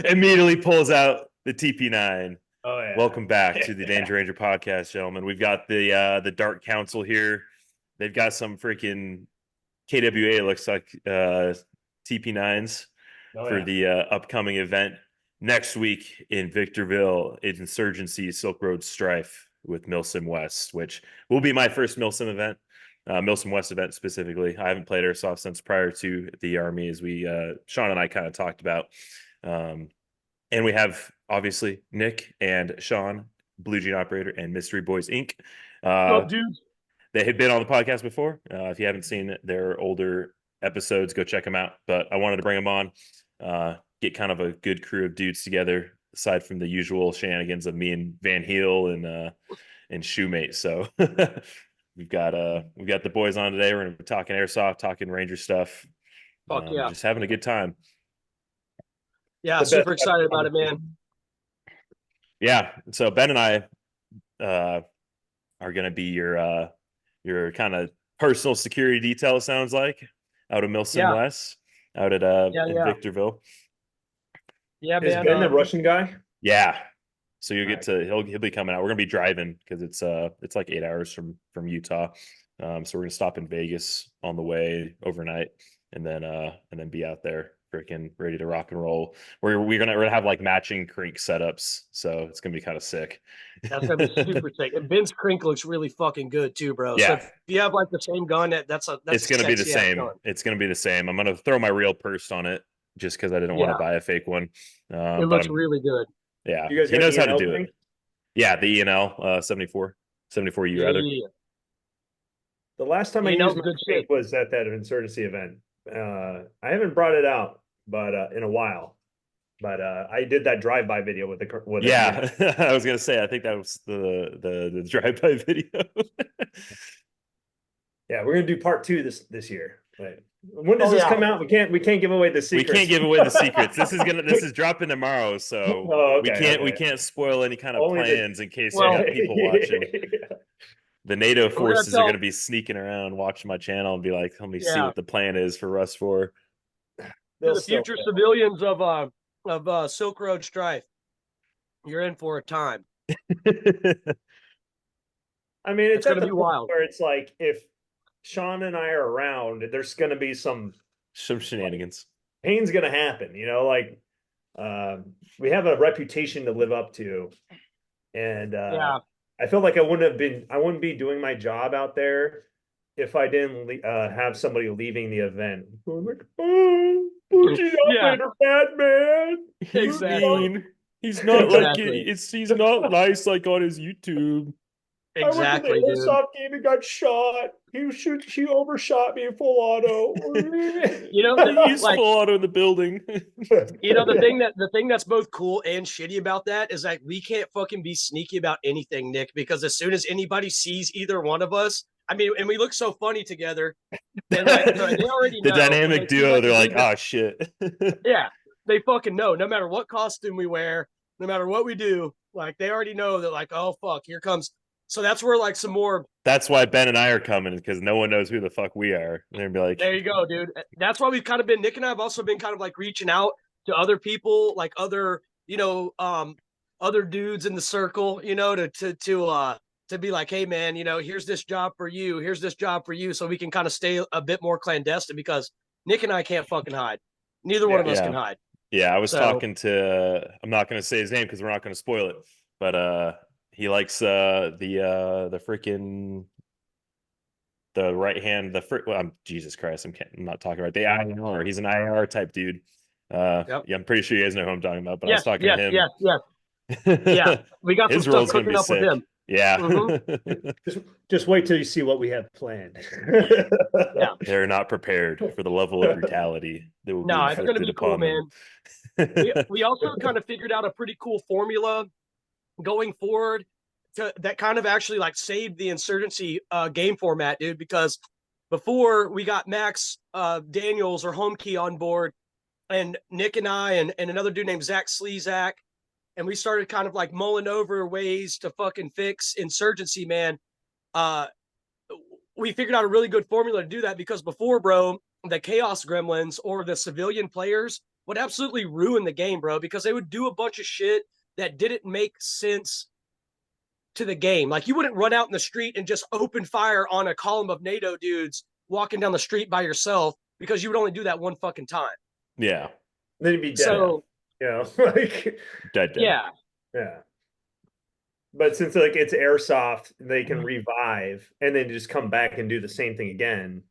Immediately pulls out the TP9. Oh Welcome back to the yeah. Danger Ranger podcast, gentlemen. We've got the Dark Council here. They've got some freaking KWA looks like TP9s Oh for yeah. the upcoming event next week in Victorville. Insurgency Silk Road Strife with Milsim West, which will be my first Milsim event. Milsim West event specifically. I haven't played airsoft since prior to the army, as we Shawn and I kind of talked about. Um, and we have obviously Nick and Shawn, BlueJeanOperator, and Mystery Boys Inc. What up, Uh, dude? they had been on the podcast before. If you haven't seen their older episodes, go check them out. But I wanted to bring them on, get kind of a good crew of dudes together, aside from the usual shenanigans of me and Van Heel and Shoemate. So we've got the boys on today. We're gonna be talking airsoft, talking Ranger stuff, Fuck yeah. just having a good time. Yeah, The best super excited about it, man. Yeah. So Ben and I uh, are going to be your kind of personal security detail. It sounds like out of Milsim Yeah, West, out at yeah, in yeah. Victorville. Yeah, Is man. Ben the Russian guy? Yeah. So you'll get Nice. to he'll be coming out. We're gonna be driving because it's like 8 hours from Utah. So we're gonna stop in Vegas on the way overnight and then be out there freaking ready to rock and roll. We're gonna have like matching crink setups, so it's gonna be kind of sick. That's gonna be super sick. And Ben's crink looks really fucking good too, bro. So Yeah, if you have like the same gun, that's it's a gonna be the sexy ass same. gun. It's gonna be the same. I'm gonna throw my real purse on it just because I didn't want to Yeah, buy a fake one. it But looks I'm really good. yeah, You guys he got knows how to E&L do it. thing? Yeah, the ENL 74U rather. Yeah, The last time I you know, used my good crate shit. was at that insurgency event. I haven't brought it out, but in a while. But I did that drive-by video with it. Yeah, I was gonna say I think that was the drive-by video. Yeah, we're gonna do part two this year. Right. When does Oh this yeah. come out? We can't give away the We can't secrets. give away the secrets. This is dropping tomorrow, so Oh, we okay, can't we okay. can't spoil any kind of Only the plans in case you Well, got people watching. The NATO we're gonna forces are going tell. to be sneaking around watching my channel and be like, let me see Yeah, what the plan is for Rust 4. to They'll the still future fail. civilians of Silk Road Strife, you're in for a time. I mean, It's it's at gonna the be point wild. where it's like if Shawn and I are around, there's gonna be some Some like shenanigans. pain's gonna happen, like we have a reputation to live up to. And Yeah, I feel like I wouldn't be doing my job out there if I didn't have somebody leaving the event. Going like, oh, Bougie yeah, operator, bad man. He's exactly, mean. He's not like exactly, he's not nice like on his YouTube. I went to the exactly, dude. airsoft game and got shot. He overshot me in full auto. You know, He's like, full auto in the building. the thing that's both cool and shitty about that is like we can't fucking be sneaky about anything, Nick, because as soon as anybody sees either one of us, I mean, and we look so funny together, and like so they already The know. When dynamic they see duo, like they're the like, dude that, oh shit. yeah, they fucking know. No matter what costume we wear, no matter what we do, like they already know that like, oh fuck, here comes. So that's where like some more. That's why Ben and I are coming because no one knows who the fuck we are. And they'd be like, There you go, dude. That's why we've kind of been Nick and I have also been kind of like reaching out to other people, like other, other dudes in the circle, to be like, hey man, here's this job for you, here's this job for you, so we can kind of stay a bit more clandestine because Nick and I can't fucking hide. Neither one Yeah. of us yeah, can hide. yeah. I was So talking to. I'm not going to say his name because we're not going to spoil it. But he likes the freaking the right hand well, I'm Jesus Christ. I'm not talking about the IR. He's an IR type dude. yep. Yeah, I'm pretty sure you guys know who I'm talking about. But I was Yes, talking to yes, him. yes, yes. Yeah. We got some His stuff role's gonna cooking be up with sick. him. Yeah. Hmm. Just wait till you see what we have planned. Yeah. They're not prepared for the level of brutality that will be No, it's gonna inflicted be cool, upon man. them. We also kind of figured out a pretty cool formula going forward that kind of actually like saved the insurgency game format, dude, because before we got Max Daniels or Homekey on board and Nick and I and another dude named Zach Slezak, and we started kind of like mulling over ways to fucking fix insurgency, man. Uh, we figured out a really good formula to do that because before, bro, the Chaos Gremlins or the civilian players would absolutely ruin the game, bro, because they would do a bunch of shit that didn't make sense to the game. Like you wouldn't run out in the street and just open fire on a column of NATO dudes walking down the street by yourself because you would only do that one fucking time. Yeah. Then you'd be dead. So, You know, like Dead. yeah. Yeah. But since like it's airsoft, they can revive and then just come back and do the same thing again.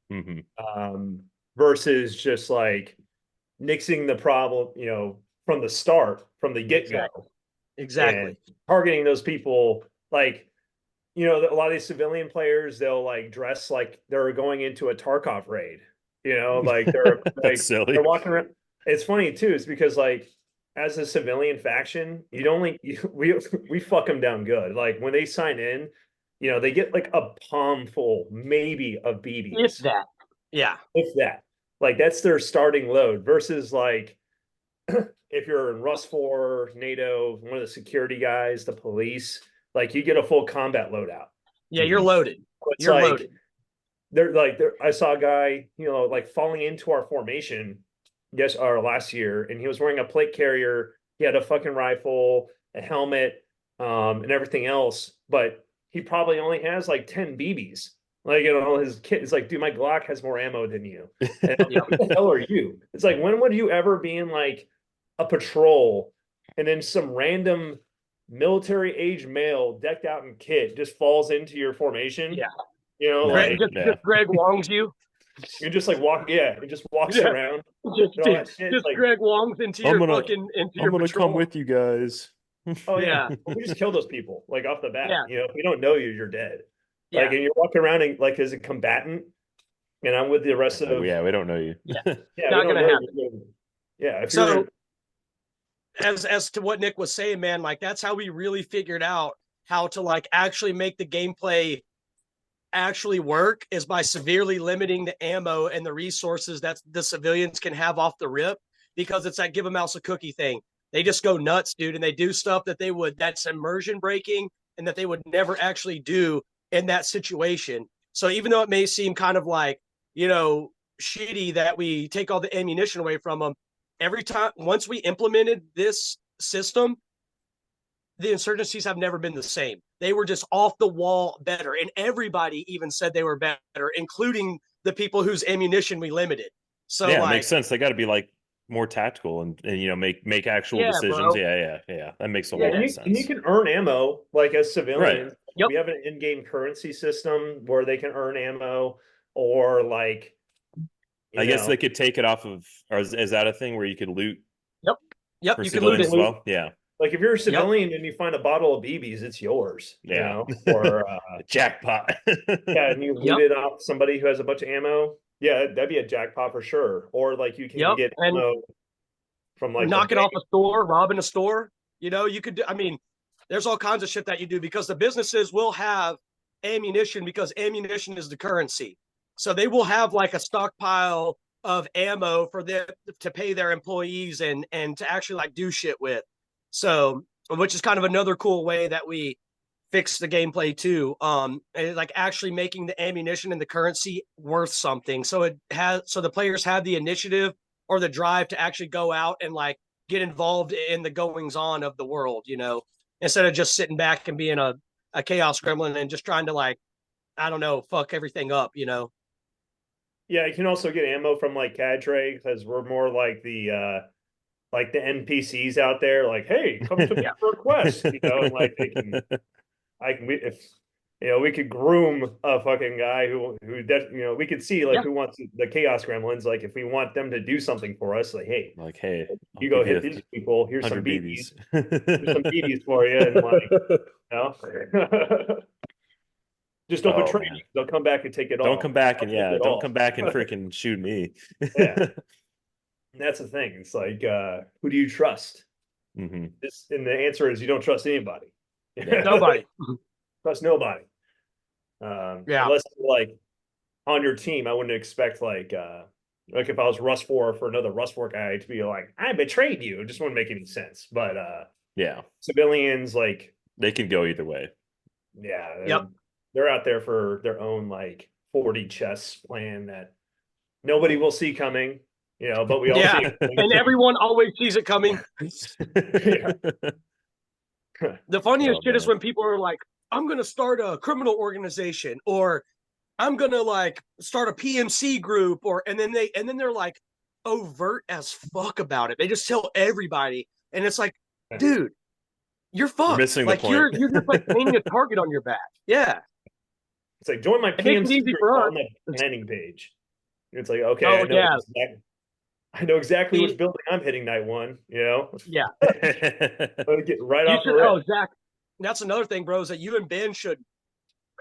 Versus just like nixing the problem, you know, from the start, from the get-go. Exactly. And targeting those people, like, you know, a lot of these civilian players, they'll like dress like they're going into a Tarkov raid. You know, like they're like silly. they're walking around. It's funny too, it's because like as a civilian faction, we fuck them down good. Like when they sign in, you know, they get like a palm full maybe of BBs. If that. Yeah. If that. Like that's their starting load versus like if you're in Rust 4, NATO, one of the security guys, the police, like you get a full combat loadout. Yeah, you're loaded. It's you're like, loaded. I saw a guy, you know, like falling into our formation, or last year, and he was wearing a plate carrier. He had a fucking rifle, a helmet, and everything else, but he probably only has like 10 BBs. Like, you know, his kid is like, dude, my Glock has more ammo than you. And who the hell are you? It's like, when would you ever be in like a patrol and then some random military age male decked out in kit just falls into your formation? Yeah. You know, Greg, like just Greg Wongs you. you're just like it just walks around. Just Like, Greg Wongs into your fucking into your I'm gonna patrol. come with you guys. oh yeah. Yeah. We just kill those people like off the bat. Yeah. You know, if we don't know you, you're dead. Yeah. Like, and you're walking around and like as a combatant, and I'm with the rest of Yeah, we don't know you. Yeah. yeah, Not we don't gonna know happen. you. Yeah. If So you're as to what Nick was saying, man, like that's how we really figured out how to like actually make the gameplay actually work is by severely limiting the ammo and the resources that the civilians can have off the rip, because it's that give a mouse a cookie thing. They just go nuts, dude, and they do stuff that's immersion breaking and that they would never actually do in that situation. So even though it may seem kind of like, you know, shitty that we take all the ammunition away from them, every time once we implemented this system, the insurgencies have never been the same. They were just off the wall better. And everybody even said they were better, including the people whose ammunition we limited. So yeah, like, it makes sense. They got to be like more tactical and you know make actual decisions. Bro. Yeah. That makes a lot of sense. And you can earn ammo like as civilians. Right. Yep. We have an in-game currency system where they can earn ammo, or like I guess they could take it off of, or is that a thing where you could loot? Yep. For You can loot civilians it. as well. Yeah. like if you're a civilian and you find a bottle of BBs, it's yours. Yeah. You know? Or jackpot. yeah, and you loot it off somebody who has a bunch of ammo. Yeah, that'd be a jackpot for sure. Or like you can get ammo from like knocking off a store, robbing a store. You know, you could do, I mean, there's all kinds of shit that you do because the businesses will have ammunition because ammunition is the currency. So they will have like a stockpile of ammo for them to pay their employees and to actually like do shit with. So, which is kind of another cool way that we fix the gameplay too. And like actually making the ammunition and the currency worth something. So the players have the initiative or the drive to actually go out and like get involved in the goings on of the world, you know, instead of just sitting back and being a chaos gremlin and just trying to like, I don't know, fuck everything up, you know? Yeah, you can also get ammo from like cadre because we're more like the NPCs out there, like, hey, come to me for a quest, you know, and like we could groom a fucking guy who we could see like who wants the chaos gremlins, like if we want them to do something for us, like hey, you go hit these people, here's some BBs. Here's some BBs for you, and like just don't betray me. They'll come back and take it all. Don't come back and don't come back and freaking shoot me. Yeah. That's the thing. It's like, who do you trust? Mm-hmm. And the answer is you don't trust anybody. Nobody. Trust nobody. Unless like on your team, I wouldn't expect like if I was Rust 4 for another Rust 4 guy to be like, I betrayed you. It just wouldn't make any sense. But civilians, like, they can go either way. Yeah. They're out there for their own like 40 chess plan that nobody will see coming. but we all Yeah. see it. And everyone always sees it coming. Yeah. The funniest Oh, shit is man. when people are like, I'm gonna start a criminal organization, or I'm gonna like start a PMC group, and then they're like overt as fuck about it. They just tell everybody, and it's like, dude, you're You're fucked. missing the Like point. you're just like painting a target on your back. Yeah. It's like join my It makes it PMC easy group for us. on the planning page. It's like, okay, Oh yeah. I know exactly which See, building I'm hitting night one, yeah. Get right You off the should. Oh, rip. Zach. That's another thing, bro. Is that you and Ben should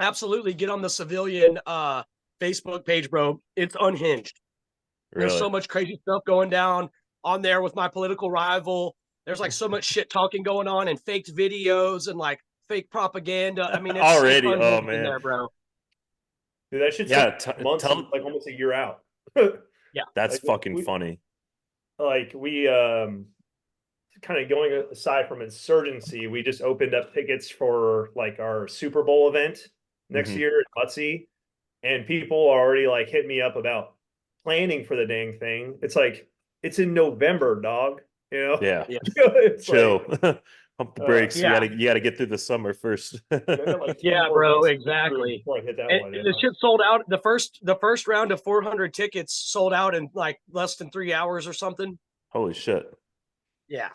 absolutely get on the civilian Facebook page, bro. It's unhinged. There's Really? so much crazy stuff going down on there with my political rival. There's like so much shit talking going on and faked videos and like fake propaganda. I mean, it's Already? Oh, unhinged in man. there, bro. Dude, that shit's Yeah, months, tell. like almost a year out. Yeah. That's Like fucking we funny. kind of going aside from insurgency, we just opened up tickets for like our Super Bowl event next Mhm. year at Butsy, and people are already like hitting me up about planning for the dang thing. It's like it's in November, dog. Yeah. Yeah. It's Chill. like Pump the brakes. Yeah. You gotta get through the summer first. I got like 10 Yeah, more bro. events to get through Exactly. before I hit that And one. the shit sold out. The first round of 400 tickets sold out in like less than 3 hours or something. Holy shit. Yeah.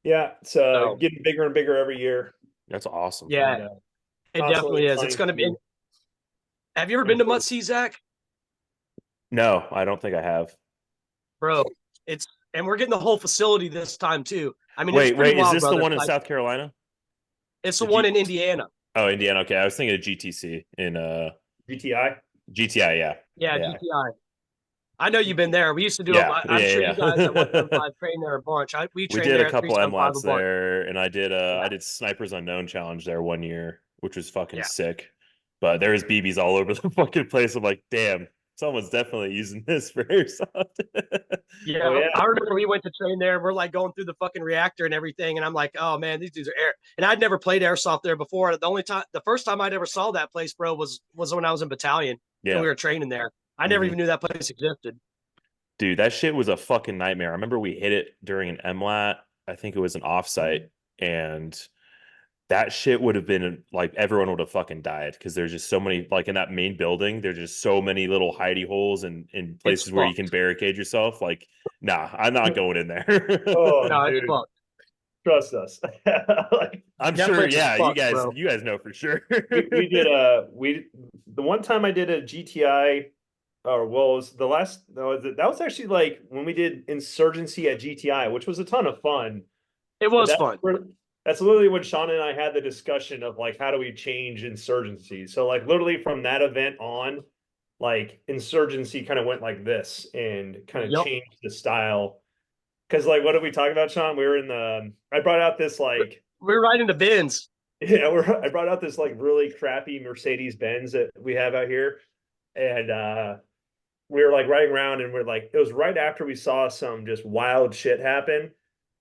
Yeah, it's So getting bigger and bigger every year. That's awesome. yeah, And, it constantly definitely is. It's trying gonna be. to Have you ever been to improve. Mutsy, Zach? No, I don't think I have. Bro, it's and we're getting the whole facility this time too. I mean, it's Wait, pretty is wild, this the brother. one in Like, South Carolina? it's the The one G in Indiana. Oh, Indiana. Okay. I was thinking of GTC in GTI. GTI, yeah. Yeah, Yeah. GTI. I know you've been there. We used to do it. Yeah. I'm sure you guys at Yeah. 175 trained there a bunch. We We trained did a there at couple 375 a MLATs bunch. there, and I Yeah, did Snipers Unknown Challenge there one year, which was fucking yeah, sick. But there was BBs all over the fucking place. I'm like, damn, someone's definitely using this for airsoft. yeah. Oh yeah. I remember we went to train there. We're like going through the fucking reactor and everything, and I'm like, oh man, these dudes are air. And I'd never played airsoft there before. The first time I'd ever saw that place, bro, was when I was in battalion and Yeah. we were training there. I never Mhm. even knew that place existed. Dude, that shit was a fucking nightmare. I remember we hit it during an MLAT. I think it was an offsite, and that shit would have been like everyone would have fucking died because there's just so many, like in that main building, there's just so many little hidey holes and in It's places where you can fucked. barricade yourself. Like, nah, I'm not going in there. Oh, No, it's dude, fucked. trust us. Like, I'm That sure, place is yeah, fucked, bro. you guys know for sure. we did the one time I did a GTI, or well, it was the last no, that was actually like when we did insurgency at GTI, which was a ton of fun. It But was fun. that's literally when Shawn and I had the discussion of like how do we change insurgency. So like literally from that event on, like insurgency kind of went like this and kind of Yep. changed the style. Because like what did we talk about, Shawn? We were in the I brought out this like We're right into bins. yeah, I brought out this like really crappy Mercedes Benz that we have out here, and we were like riding around, and we're like, it was right after we saw some just wild shit happen,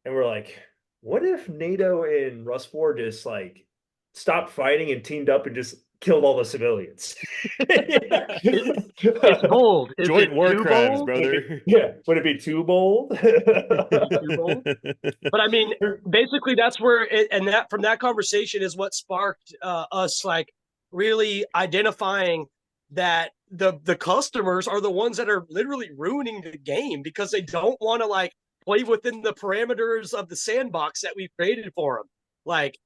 and we're like, what if NATO and Russ 4 just like stopped fighting and teamed up and just killed all the civilians? It's bold. Is Joint it war too crimes, bold? brother. Yeah, would it be too bold? Too bold? But I mean, basically, that's where and that from that conversation is what sparked us like really identifying that the customers are the ones that are literally ruining the game because they don't want to like play within the parameters of the sandbox that we've created for them. Like,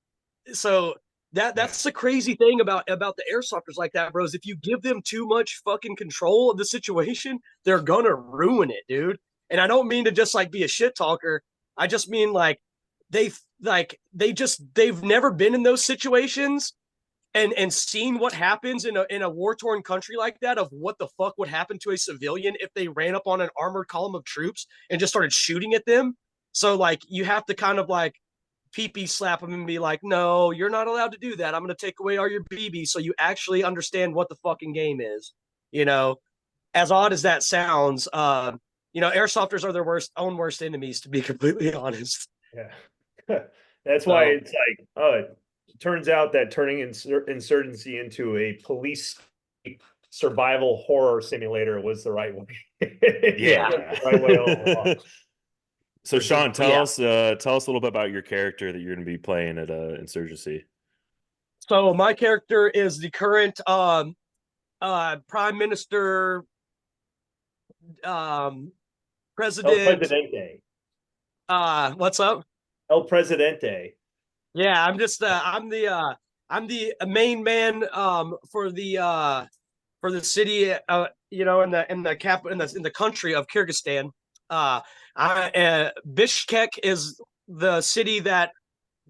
so that's the crazy thing about the airsofters like that, bros. If you give them too much fucking control of the situation, they're gonna ruin it, dude. And I don't mean to just like be a shit talker. I just mean like they've never been in those situations and seen what happens in a war torn country like that of what the fuck would happen to a civilian if they ran up on an armored column of troops and just started shooting at them. So like you have to kind of like pee slap them and be like, no, you're not allowed to do that. I'm going to take away all your BB so you actually understand what the fucking game is. You know, as odd as that sounds, airsofters are their own worst enemies, to be completely honest. Yeah. That's why it's like, it turns out that turning insurgency into a police survival horror simulator was the right way. Yeah. The right way all along. So Shawn, tell Yeah. us a little bit about your character that you're going to be playing at Insurgency. So my character is the current Prime Minister, El President. Presidente. What's up? El Presidente. Yeah, I'm the main man for the city you know, in the cap in the country of Kyrgyzstan. Bishkek is the city that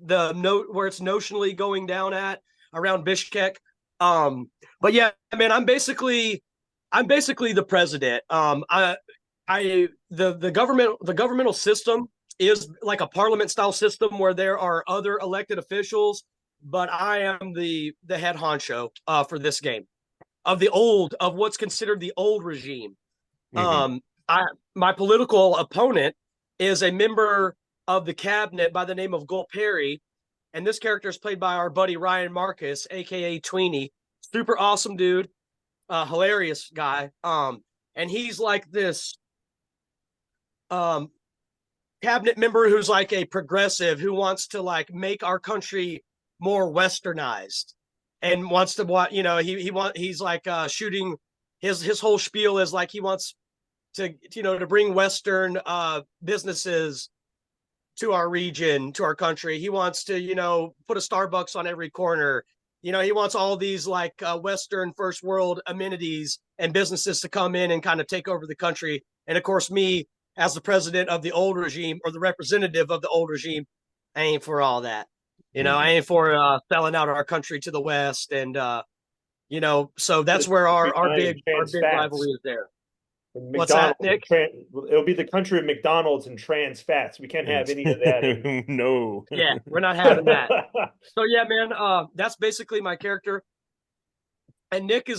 the note where it's notionally going down at around Bishkek. But yeah, I mean, I'm basically the president. The governmental system is like a parliament style system where there are other elected officials, but I am the head honcho for this game of what's considered the old regime. Mhm. My political opponent is a member of the cabinet by the name of Gulperi, and this character is played by our buddy Ryan Marcus, aka Tweenie. Super awesome dude, hilarious guy. And he's like this um cabinet member who's like a progressive who wants to like make our country more westernized and wants to what he's like shooting his whole spiel is like he wants to bring Western businesses to our region, to our country. He wants to, put a Starbucks on every corner. He wants all these like Western first world amenities and businesses to come in and kind of take over the country. And of course, me as the president of the old regime or the representative of the old regime, I ain't for all that. I ain't for selling out our country to the West. And, so that's where our big rivalry is there. What's that, Nick? It'll be the country of McDonald's and trans fats. We can't have any of that. No. Yeah, we're not having that. So yeah, man, that's basically my character. And Nick,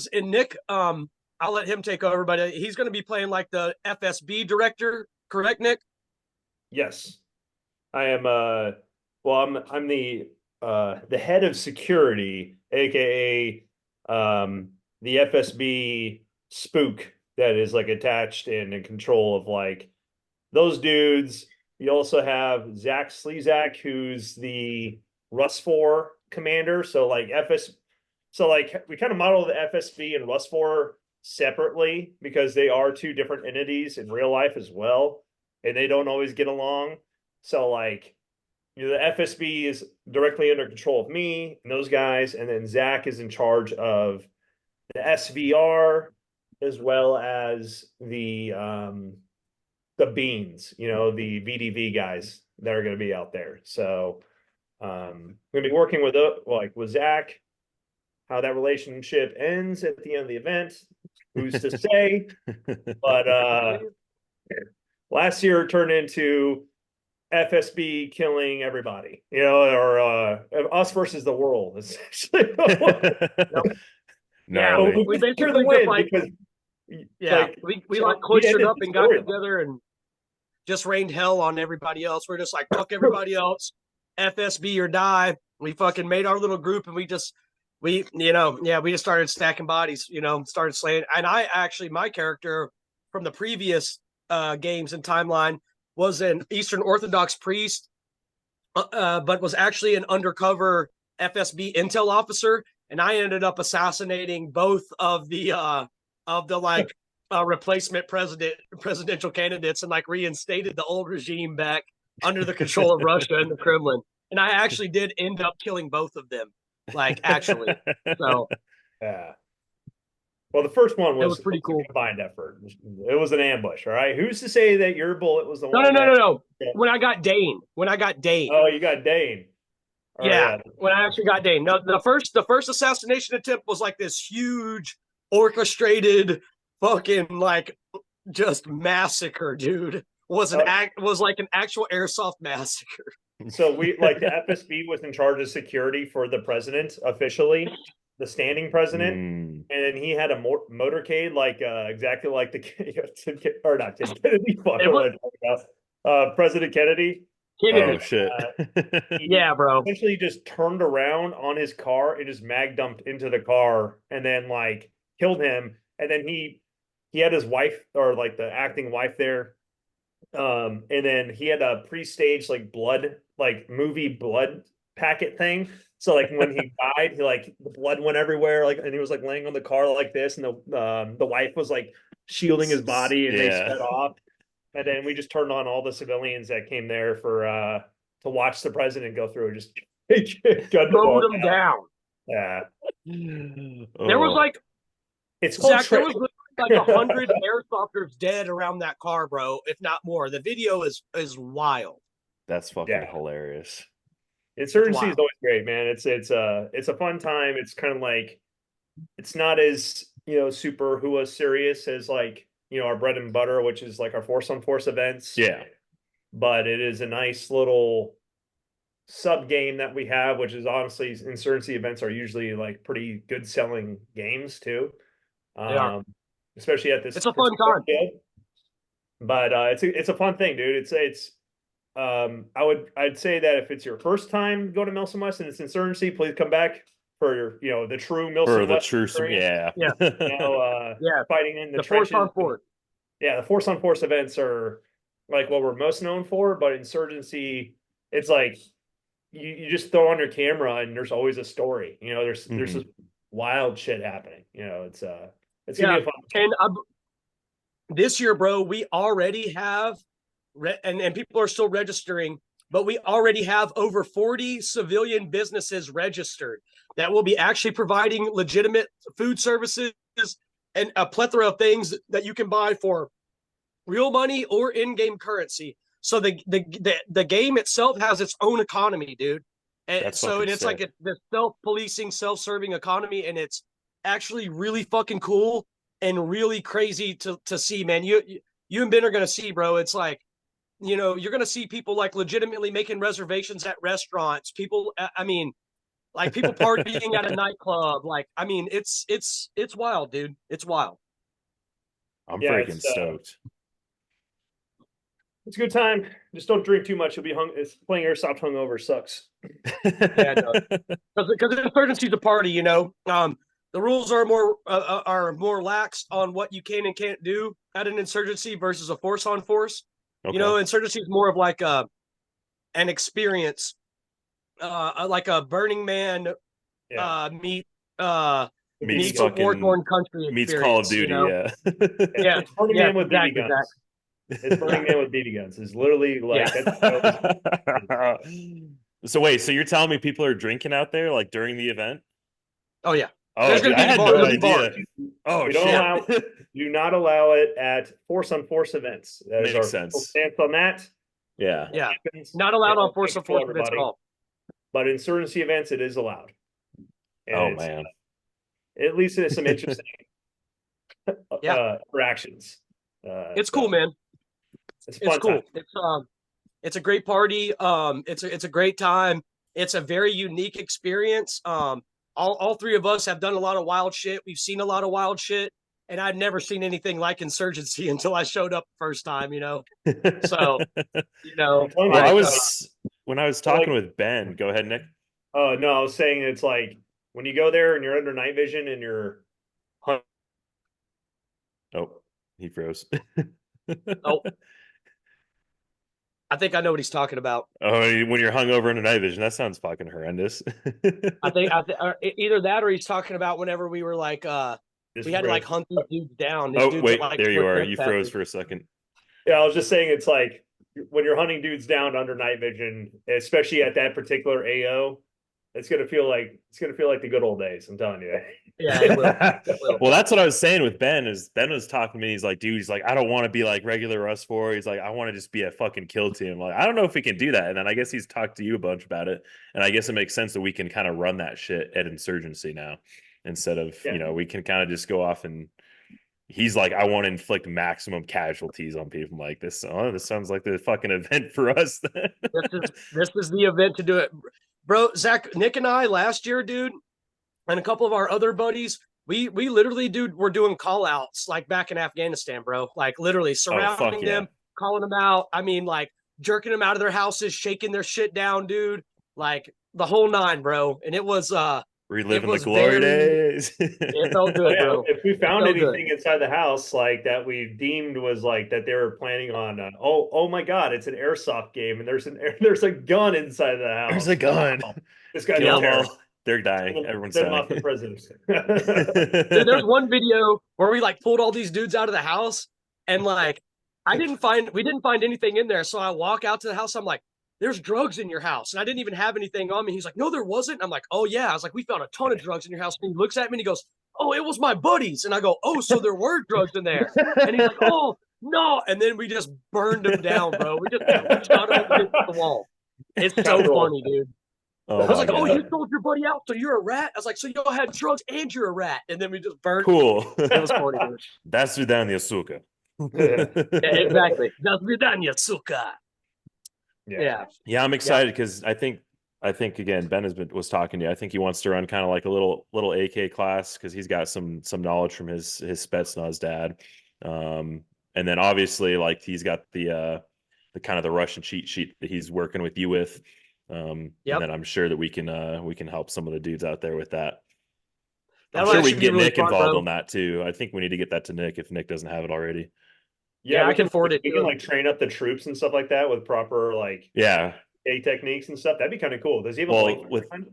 I'll let him take over, but he's going to be playing like the FSB director, correct, Nick? Yes, I am. I'm the head of security, aka the FSB spook that is like attached and in control of like those dudes. You also have Zach Slezak, who's the Rust 4 commander. So like we kind of model the FSB and Rust 4 separately because they are two different entities in real life as well, and they don't always get along. So like, the FSB is directly under control of me and those guys, and then Zach is in charge of the SVR as well as the beans, the VDV guys that are going to be out there. So I'm going to be working with Zach. How that relationship ends at the end of the event, who's to say? But last year it turned into FSB killing everybody, or us versus the world, essentially. Yeah, we basically just like, because we like cloistered up and got together and just rained hell on everybody else. We're just like, fuck everybody else, FSB or die. We fucking made our little group and we just started stacking bodies, started slaying. And my character from the previous games and timeline was an Eastern Orthodox priest, but was actually an undercover FSB intel officer. And I ended up assassinating both of the replacement presidential candidates and like reinstated the old regime back under the control of Russia and the Kremlin. And I actually did end up killing both of them, like actually. So yeah. Well, the first one was pretty cool. Combined effort. It was an ambush. All right. Who's to say that your bullet was the one? No. When I got Dane. Oh, you got Dane. Yeah, when I actually got Dane. No, the first assassination attempt was like this huge orchestrated fucking like just massacre, dude. Was like an actual airsoft massacre. So the FSB was in charge of security for the president officially, the standing president, and then he had a motorcade like exactly like the or not Tim Kennedy. President Kennedy. Oh shit! Yeah, bro. Essentially, just turned around on his car and just mag dumped into the car, and then like killed him, and then he had his wife, or like the acting wife there. And then he had a pre-staged like blood, like movie blood packet thing. So like when he died, he like the blood went everywhere, like, and he was like laying on the car like this, and the wife was like shielding his body, and they sped off. And then we just turned on all the civilians that came there for to watch the president go through and just Mowed them down. Yeah. There was like it's Zach, there was like 100 airsofters dead around that car, bro, if not more. The video is wild. That's fucking hilarious. Insurgency is always great, man. It's a fun time. It's kind of like, it's not as, you know, super hua serious as like, you know, our bread and butter, which is like our force on force events. Yeah. But it is a nice little sub game that we have, which is honestly, insurgency events are usually like pretty good selling games too. Especially at this. It's a fun time. But it's a fun thing, dude. I'd say that if it's your first time going to Milsim West and it's insurgency, please come back for, you know, the true Milsim West. Yeah. You know, fighting in the trenches. Force on force. Yeah, the force on force events are like what we're most known for, but insurgency, it's like you just throw on your camera and there's always a story. You know, there's this wild shit happening. You know, it's gonna be a fun. And this year, bro, we already have, and people are still registering, but we already have over 40 civilian businesses registered that will be actually providing legitimate food services and a plethora of things that you can buy for real money or in-game currency. So the game itself has its own economy, dude. And so it's like the self-policing, self-serving economy, and it's actually really fucking cool and really crazy to see, man. You and Ben are gonna see, bro. It's like, you know, you're gonna see people like legitimately making reservations at restaurants. People, I mean, like people partying at a nightclub. Like, I mean, it's wild, dude. It's wild. I'm freaking stoked. It's a good time. Just don't drink too much. You'll be playing airsoft hungover sucks. Yeah, because insurgency's a party, you know. The rules are more lax on what you can and can't do at an insurgency versus a force on force. Okay. You know, insurgency is more of like an experience, like a Burning Man meets a war-torn country meets Call of Duty. You know? Yeah. It's Burning Man with BB guns. It's Burning Man with BB guns. It's literally like. So wait, so you're telling me people are drinking out there like during the event? Oh yeah. Oh, dude, I had no idea. Oh, shit. Do not allow it at force on force events. That makes is our sense. Stance on that. Yeah. Not allowed on force on force events at all. But insurgency events, it is allowed. And man. At least there's some interesting interactions. It's cool, man. It's cool. It's a great party. It's a great time. It's a very unique experience. All three of us have done a lot of wild shit. We've seen a lot of wild shit, and I'd never seen anything like insurgency until I showed up the first time, you know? So, you know. Well, when I was talking with Ben, go ahead, Nick. Oh, no, I was saying it's like when you go there and you're under night vision and you're. Oh, he froze. Oh. I think I know what he's talking about. Oh, when you're hungover in a night vision, that sounds fucking horrendous. I think either that or he's talking about whenever we were like, we had to like hunt these dudes down. These wait, there you are. You froze for a second. Yeah, I was just saying it's like when you're hunting dudes down under night vision, especially at that particular AO, it's gonna feel like the good old days. I'm telling you. Yeah, it will. Well, that's what I was saying with Ben. Is Ben was talking to me. He's like, dude, he's like, I don't want to be like regular Rust 4. He's like, I want to just be a fucking kill team. Like, I don't know if we can do that. And then I guess he's talked to you a bunch about it. And I guess it makes sense that we can kind of run that shit at Insurgency now instead of you know, we can kind of just go off and. He's like, I want to inflict maximum casualties on people. I'm like, this sounds like the fucking event for us. This is the event to do it, bro. Zach, Nick, and I last year, dude. And a couple of our other buddies, we literally, dude, were doing call outs like back in Afghanistan, bro. Like literally surrounding them, calling them out. I mean, like jerking them out of their houses, shaking their shit down, dude. Like the whole nine, bro. And it was Reliving the was glory very. days. It felt Oh, good, yeah, bro. if we It found felt good. anything inside the house like that we deemed was like that they were planning on, oh my God, it's an airsoft game and there's a gun inside the There's house. a gun. Wow, this guy's a Kill Yep. them terrorist. all. They're dying. Everyone's Send him dying. off to prison. Dude, there's one video where we like pulled all these dudes out of the house and like we didn't find anything in there. So I walk out to the house. I'm like, there's drugs in your house. And I didn't even have anything on me. He's like, no, there wasn't. I'm like, oh yeah. I was like, we found a ton of drugs in your house. And he looks at me and he goes, oh, it was my buddies. And I go, oh, so there were drugs in there. And he's like, oh no. And then we just burned him down, bro. We just shot him against the wall. It's so funny, dude. Oh I was my like, oh, you god. sold your buddy out, so you're a rat? I was like, so y'all had drugs and you're a rat. And then we just burnt. Cool. It was funny, dude. That's Vidania Suka. Yeah, exactly. That's Vidania Suka. Yeah. Yeah, I'm excited because I think again Ben was talking to you. I think he wants to run kind of like a little AK class because he's got some knowledge from his Spetsnaz dad, and then obviously like he's got the kind of the Russian cheat sheet that he's working with you with, and then I'm sure that we can help some of the dudes out there with that. I'm sure we can get really Nick fun, involved bro. on that too. I think we need to get that to Nick if Nick doesn't have it already. Yeah, we I can forward it. We can like train up the troops and stuff like that with proper like A techniques and stuff. That'd be kind of cool. Does he have a blade?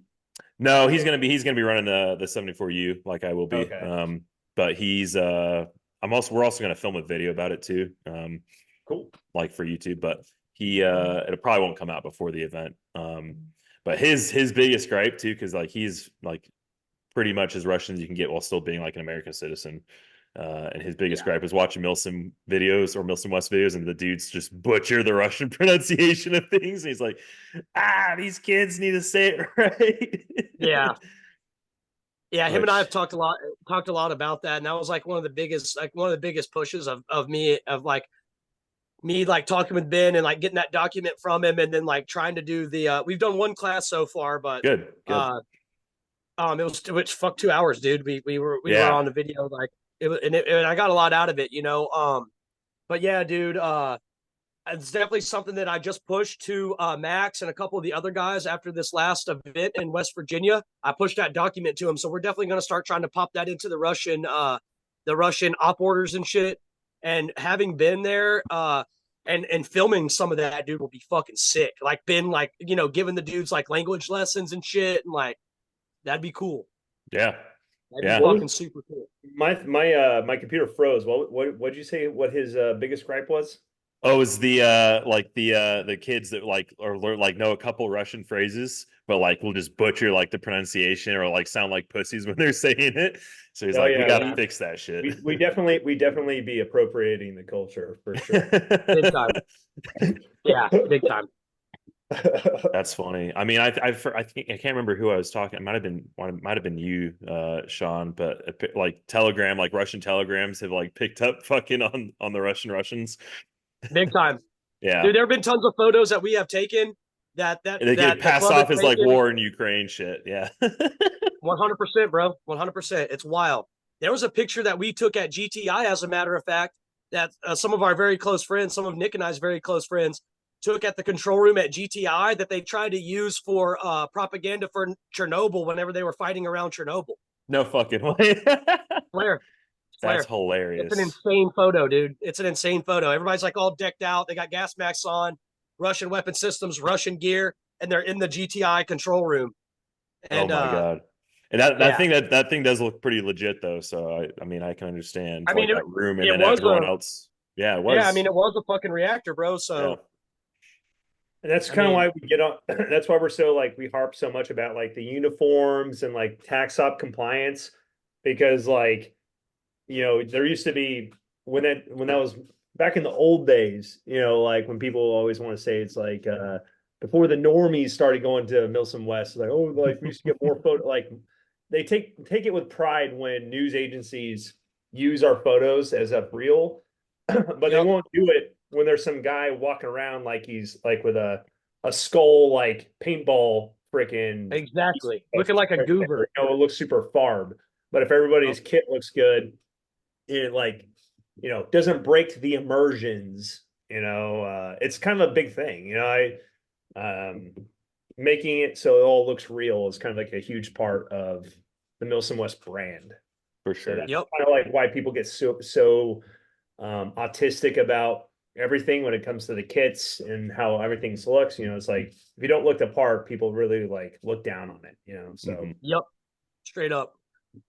No, he's gonna be running the 74U like I will be. Okay. But he's we're also gonna film a video about it too. Cool. Like for YouTube, but he it probably won't come out before the event. But his biggest gripe too, because like he's like pretty much as Russian as you can get while still being like an American citizen. And his biggest gripe is watching Milsim videos or Milsim West videos, and the dudes just butcher the Russian pronunciation of things. And he's like, these kids need to say it right. Yeah. Yeah, him and I have talked a lot about that. And that was like one of the biggest pushes of me like talking with Ben and like getting that document from him and then like trying to do the we've done one class so far, but good. it was fuck 2 hours, dude. We were on the video like it was and I got a lot out of it, you know. But yeah, dude, it's definitely something that I just pushed to Max and a couple of the other guys after this last event in West Virginia. I pushed that document to him, so we're definitely going to start trying to pop that into the Russian op orders and shit. And having been there, and filming some of that, dude, will be fucking sick. Like been like giving the dudes like language lessons and shit, and like that'd be cool. Yeah, that'd be fucking super cool. My computer froze. What'd you say? What his biggest gripe was? Oh, is the kids that like or learn like know a couple Russian phrases, but like will just butcher like the pronunciation or like sound like pussies when they're saying it. So he's we gotta fix that shit. We definitely be appropriating the culture for sure. Big time. Yeah, big time. That's funny. I mean, I can't remember who I was talking. It might have been you, Shawn. But like Telegram, like Russian telegrams have like picked up fucking on the Russians. Big time. Yeah, dude. There have been tons of photos that we have taken that they get passed off as like war in Ukraine shit. Yeah, 100%, bro. 100%. It's wild. There was a picture that we took at GTI, as a matter of fact, that some of our very close friends, some of Nick and I's very close friends, took at the control room at GTI that they tried to use for propaganda for Chernobyl whenever they were fighting around Chernobyl. No fucking way. Flare. That's hilarious. It's an insane photo, dude. It's an insane photo. Everybody's like all decked out. They got gas masks on, Russian weapon systems, Russian gear, and they're in the GTI control room. And, oh my god! And that thing does look pretty legit though. So I mean I can understand. I mean that room and then everyone else. Yeah, it was. Yeah, I mean it was a fucking reactor, bro. So. Yeah. And that's kind of why we get on. That's why we're so like we harp so much about like the uniforms and like tax op compliance, because like there used to be when that was back in the old days, like when people always want to say it's like before the normies started going to Milsim West, like like we used to get more photo. Like they take it with pride when news agencies use our photos as a real, but they won't do it when there's some guy walking around like he's like with a skull like paintball freaking exactly looking like a goober. It looks super farb. But if everybody's kit looks good, it like doesn't break the immersions. It's kind of a big thing. making it so it all looks real is kind of like a huge part of the Milsim West brand. For So sure. that's Yep. kind of like why people get so autistic about everything when it comes to the kits and how everything looks. You know, it's like if you don't look the part, people really like look down on it. You know, so Mhm. Yep. Straight up.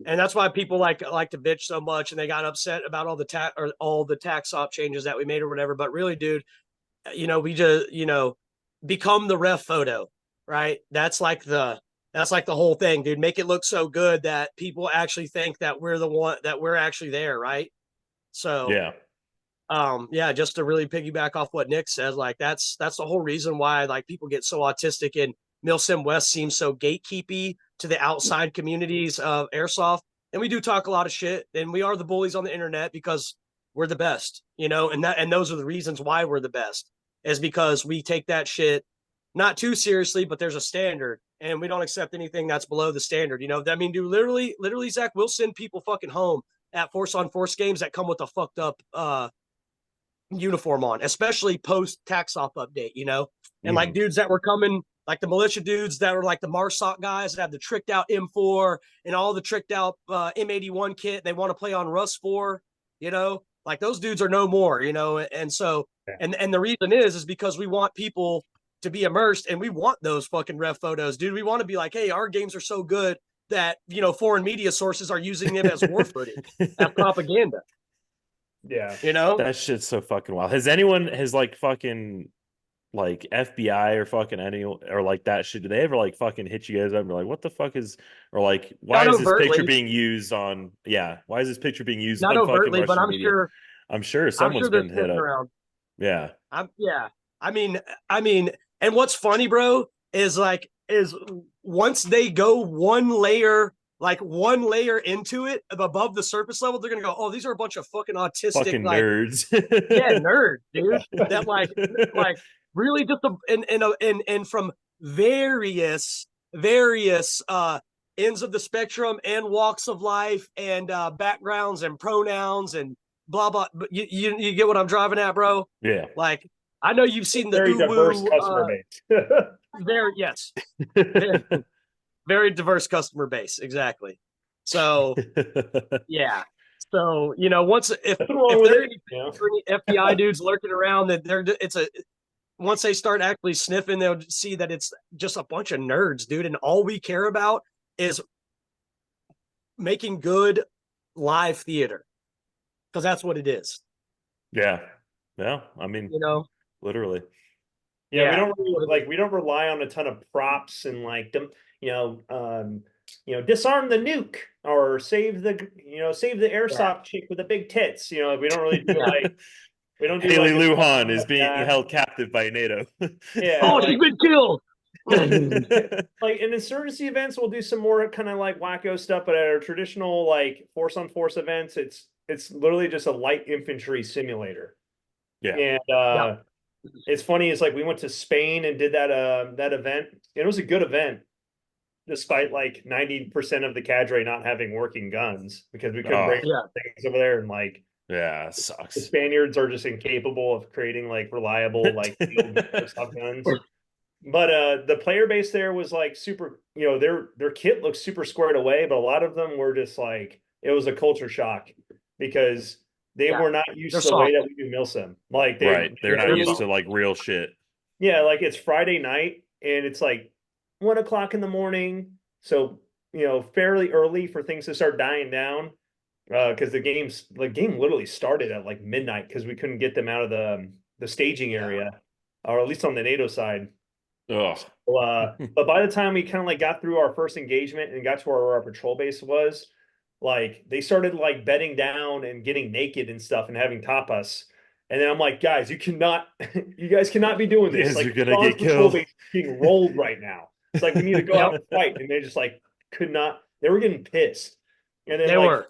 And that's why people like to bitch so much, and they got upset about all the tax op changes that we made or whatever. But really, dude, we just become the ref photo, right? That's like the whole thing, dude. Make it look so good that people actually think that we're actually there, right? So Yeah. yeah, just to really piggyback off what Nick says, like that's the whole reason why like people get so autistic, and Milsim West seems so gatekeepy to the outside communities of airsoft. And we do talk a lot of shit, and we are the bullies on the internet because we're the best, and those are the reasons why we're the best, is because we take that shit not too seriously, but there's a standard, and we don't accept anything that's below the standard. I mean, dude, literally, Zach, we'll send people fucking home at force on force games that come with a fucked up uniform on, especially post tax off update, and like Mhm. dudes that were coming, like the militia dudes that were like the MARSOC guys that have the tricked out M4 and all the tricked out M81 kit. They want to play on Rust 4, like those dudes are no more, and so, and the reason is because we want people to be immersed, and we want those fucking ref photos, dude. We want to be like, hey, our games are so good that, foreign media sources are using them as war footage, as propaganda, yeah. That shit's so fucking wild. Has like fucking like FBI or fucking any or like that shit? Do they ever like fucking hit you guys up and be like, what the fuck is, or like, why not is this picture overtly, being used on? Yeah, why is this picture being used not on fucking overtly, but Russian media? I'm sure I'm someone's sure they're been hit sniffing up. around. Yeah, Yeah. I mean, and what's funny, bro, is once they go one layer into it above the surface level, they're gonna go, oh, these are a bunch of fucking autistic, fucking like, nerds. yeah, nerds, dude. That like really just and from various ends of the spectrum and walks of life and backgrounds and pronouns and blah blah. But you get what I'm driving at, bro? Yeah. Like, I know you've seen the Very diverse uwu. customer base. Very, yes, very, very diverse customer base, exactly. So yeah. So once Nothing wrong if with there are it. any, You know? FBI dudes lurking around, that it's a once they start actually sniffing, they'll see that it's just a bunch of nerds, dude, and all we care about is making good live theater, because that's what it is. Yeah. Yeah. I mean, You know? literally. Yeah, Yeah. we don't rely on a ton of props and like them, disarm the nuke or save the Yeah. airsoft chick with the big tits. We don't really do Yeah. like we don't do Haley like a ton Luhan of is being that. held captive by NATO. Yeah, Oh, she's been killed. like in insurgency events, we'll do some more kind of like wacko stuff, but at our traditional like force on force events, it's literally just a light infantry simulator. Yeah. And Yeah. it's funny, it's like we went to Spain and did that event. And it was a good event, despite like 90% of the cadre not having working guns because we couldn't Oh, bring Yeah. things over there. And like yeah, the sucks. Spaniards are just incapable of creating like reliable like field airsoft guns. But the player base there was like super, their kit looks super squared away, but a lot of them were just like it was a culture shock because they Yeah. were not used They're to the way soft. that we do Milsim. Like Right. They're not They're used soft. to like real shit. yeah, like it's Friday night and it's like 1 o'clock in the morning. So, fairly early for things to start dying down. Because the game literally started at like midnight because we couldn't get them out of the staging area, or at least on the NATO side. Ugh. But by the time we kind of like got through our first engagement and got to where our patrol base was, like they started like bedding down and getting naked and stuff and having tapas. And then I'm like, guys, you guys cannot be doing this. Yes, you're Like gonna Shawn's get patrol killed. base is being rolled right now. It's like we need to go out Yep. and fight. And they just like could not. They were getting pissed. And then They like were.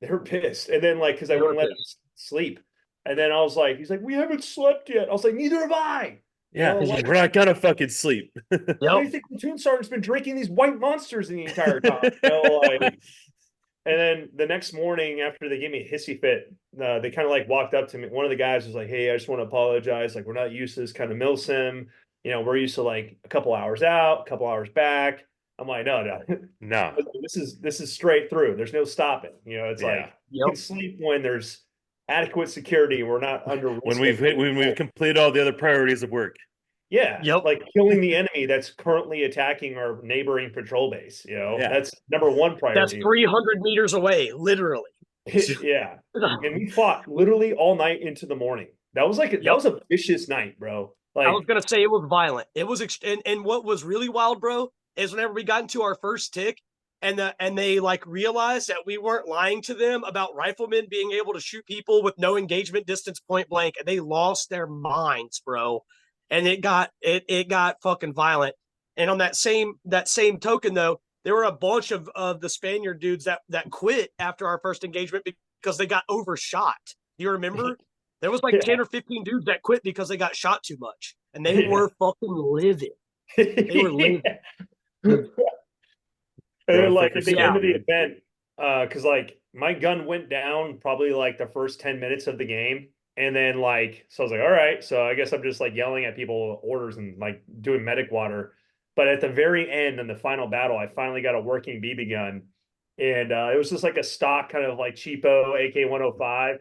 they were pissed. And then like because I They were wouldn't let them pissed. sleep. And then I was like, he's like, we haven't slept yet. I was like, neither have I. Yeah, Like, we're not gonna fucking sleep. why do Yep. you think Platoon Sergeant's been drinking these white monsters the entire time? Like, and then the next morning after they gave me a hissy fit, they kind of like walked up to me. One of the guys was like, hey, I just want to apologize. Like, we're not used to this kind of milsim. we're used to like a couple hours out, a couple hours back. I'm like, no. No. This is straight through. There's no stopping. It's Yeah. like you can sleep when there's adequate security. We're not under When risk. we've completed all the other priorities of work. Yeah, Yep. like killing the enemy that's currently attacking our neighboring patrol base. Yeah. That's number one That's priority. 300 meters away, literally. Yeah, and we fought literally all night into the morning. That was that Yep. was a vicious night, bro. I was Like, gonna say it was violent. It was, and what was really wild, bro, is whenever we got into our first tick, and they like realized that we weren't lying to them about riflemen being able to shoot people with no engagement distance, point blank, and they lost their minds, bro. And it got fucking violent. And on that same token, though, there were a bunch of the Spaniard dudes that quit after our first engagement because they got overshot. Do you remember? There was like 10 or 15 dudes that quit because they got shot too much. And they were fucking livid. They were livid. and then, like at the Yeah. end of the event, because like my gun went down probably like the first 10 minutes of the game. And then like, so I was like, all right, so I guess I'm just like yelling at people orders and like doing medic water. But at the very end in the final battle, I finally got a working BB gun. And it was just like a stock kind of like cheapo AK-105.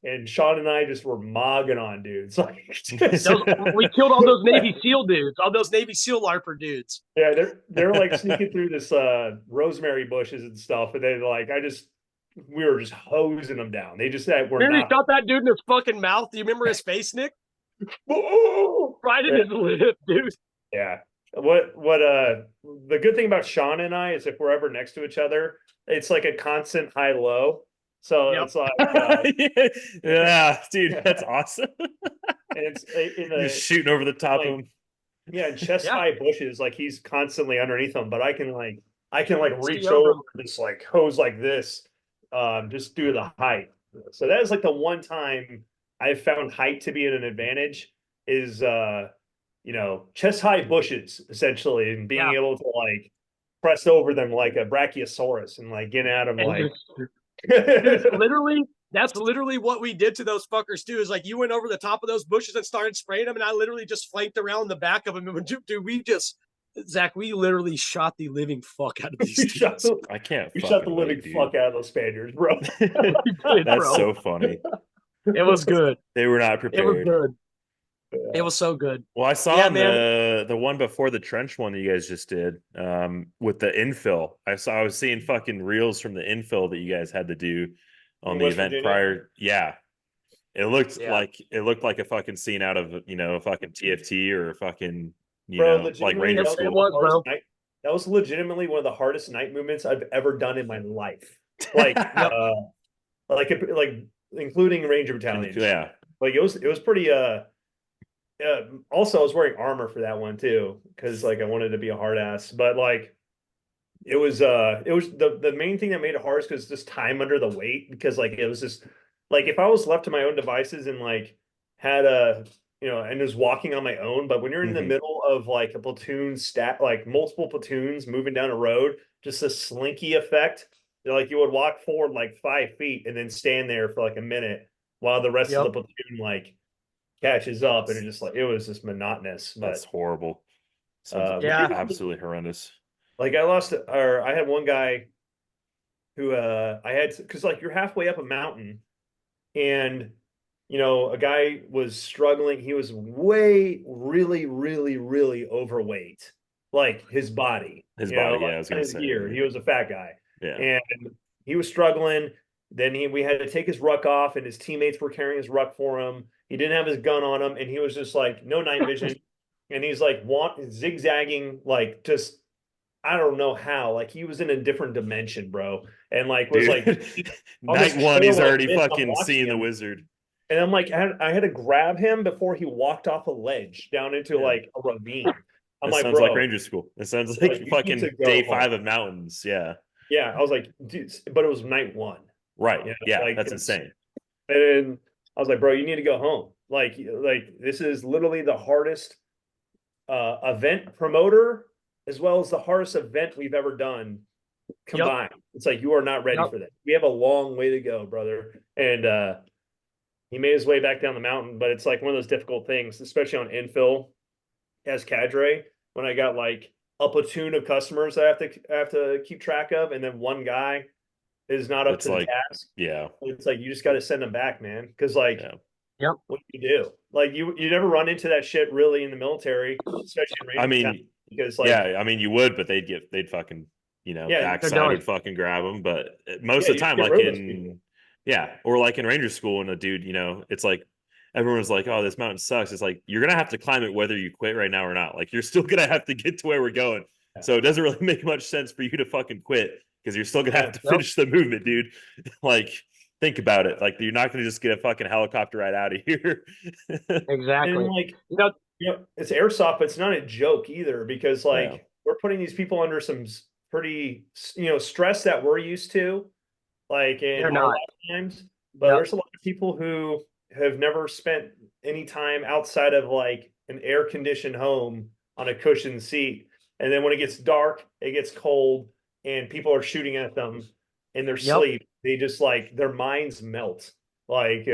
And Shawn and I just were mogging on dudes. Like, We killed all those Navy SEAL dudes, all those Navy SEAL LARPer dudes. yeah, they're like sneaking through this rosemary bushes and stuff. And then like we were just hosing them down. They just said we're Remember not. he shot that dude in his fucking mouth? Do you remember his face, Nick? Right in Yeah. his lip, dude. Yeah. The good thing about Shawn and I is if we're ever next to each other, it's like a constant high low. So Yep. it's like yeah, dude, that's awesome. and it's in You're shooting over the top like, of him. yeah, in chest Yeah. high bushes, like he's constantly underneath them, but I can like reach CO, over bro. this like hose like this, just due to the height. So that is like the one time I've found height to be an advantage is chest high bushes essentially, and being Yeah. able to like press over them like a brachiosaurus and like get at them And like literally, that's literally what we did to those fuckers too. Is like you went over the top of those bushes and started spraying them, and I literally just flanked around the back of them. And dude, Zach, we literally shot the living fuck out of these dudes. I can't. We shot the fucking living wait, dude. fuck out of those Spaniards, bro. did, That's bro. so funny. It was good. They were not It was prepared. good. It was so good. Well, I saw Yeah, on man. the one before the trench one that you guys just did, with the infill. I was seeing fucking reels from the infill that you guys had to do on In the West event Virginia? prior. Yeah. It looked Yeah. like a fucking scene out of a fucking TFT or a fucking Bro, like legitimately, Ranger that was School. It was, bro. that was legitimately one of the hardest night movements I've ever done in my life. Like, like including Ranger Battalion. Yeah. Like it was pretty. Also, I was wearing armor for that one too because like I wanted to be a hard ass. But like, it was the main thing that made it hard is because just time under the weight because like it was just like if I was left to my own devices and like had and was walking on my own, but when you're in the Mhm. middle of like a platoon like multiple platoons moving down a road, just a slinky effect. Like you would walk forward like 5 feet and then stand there for like a minute while the rest of the platoon like catches up, and it was just monotonous. But That's horrible. Sounds Yeah. absolutely horrendous. like I had one guy who I had because like you're halfway up a mountain and a guy was struggling. He was really, really, really overweight, like his body. His body, yeah, like I was gonna his say, gear. He was a fat guy, yeah. and he was struggling. Then we had to take his ruck off, and his teammates were carrying his ruck for him. He didn't have his gun on him, and he was just like no night vision, and he's like zigzagging, like just I don't know how, like he was in a different dimension, bro, and like was Dude. like Night one, he's already this, I'm fucking watching seeing the him. wizard. And I'm like, I had to grab him before he walked off a ledge down into like a ravine. I'm It like, sounds bro, like Ranger School. It sounds like, like you need fucking to go day home. 5 of mountains. Yeah. Yeah, I was like, dude, but it was night one. Right. Yeah, like that's insane. And I was like, bro, you need to go home. Like this is literally the hardest event promoter as well as the hardest event we've ever done combined. It's like you are not ready for that. We have a long way to go, brother. And he made his way back down the mountain, but it's like one of those difficult things, especially on infill. as cadre when I got like a platoon of customers that I have to keep track of, and then one guy is not up It's to the like, task. yeah, It's like you just got to send them back, man. Because like, yeah. Yep. what do you do? Like you never run into that shit really in the military, especially in I Ranger Town, mean, because like, yeah, I mean, you would, but they'd fucking, yeah, They're backside done. would fucking grab them. But most yeah, of the you time, get like rid of those people. yeah, or like in Ranger School, and a dude, it's like everyone's like, oh, this mountain sucks. It's like you're gonna have to climb it whether you quit right now or not. Like you're still gonna have to get to where we're going. Yeah. So it doesn't really make much sense for you to fucking quit because you're still gonna Yeah. have to Yep. finish the movement, dude. Like, think about it. Like you're not gonna just get a fucking helicopter ride out of here. And Exactly. like, You know, it's airsoft, but it's not a joke either because Yeah. like we're putting these people under some pretty, stress that we're used to, like in they're our not. lifetimes. But Yep. there's a lot of people who have never spent any time outside of like an air conditioned home on a cushioned seat. And then when it gets dark, it gets cold, and people are shooting at them in their Yep. sleep. They just like their minds melt. Like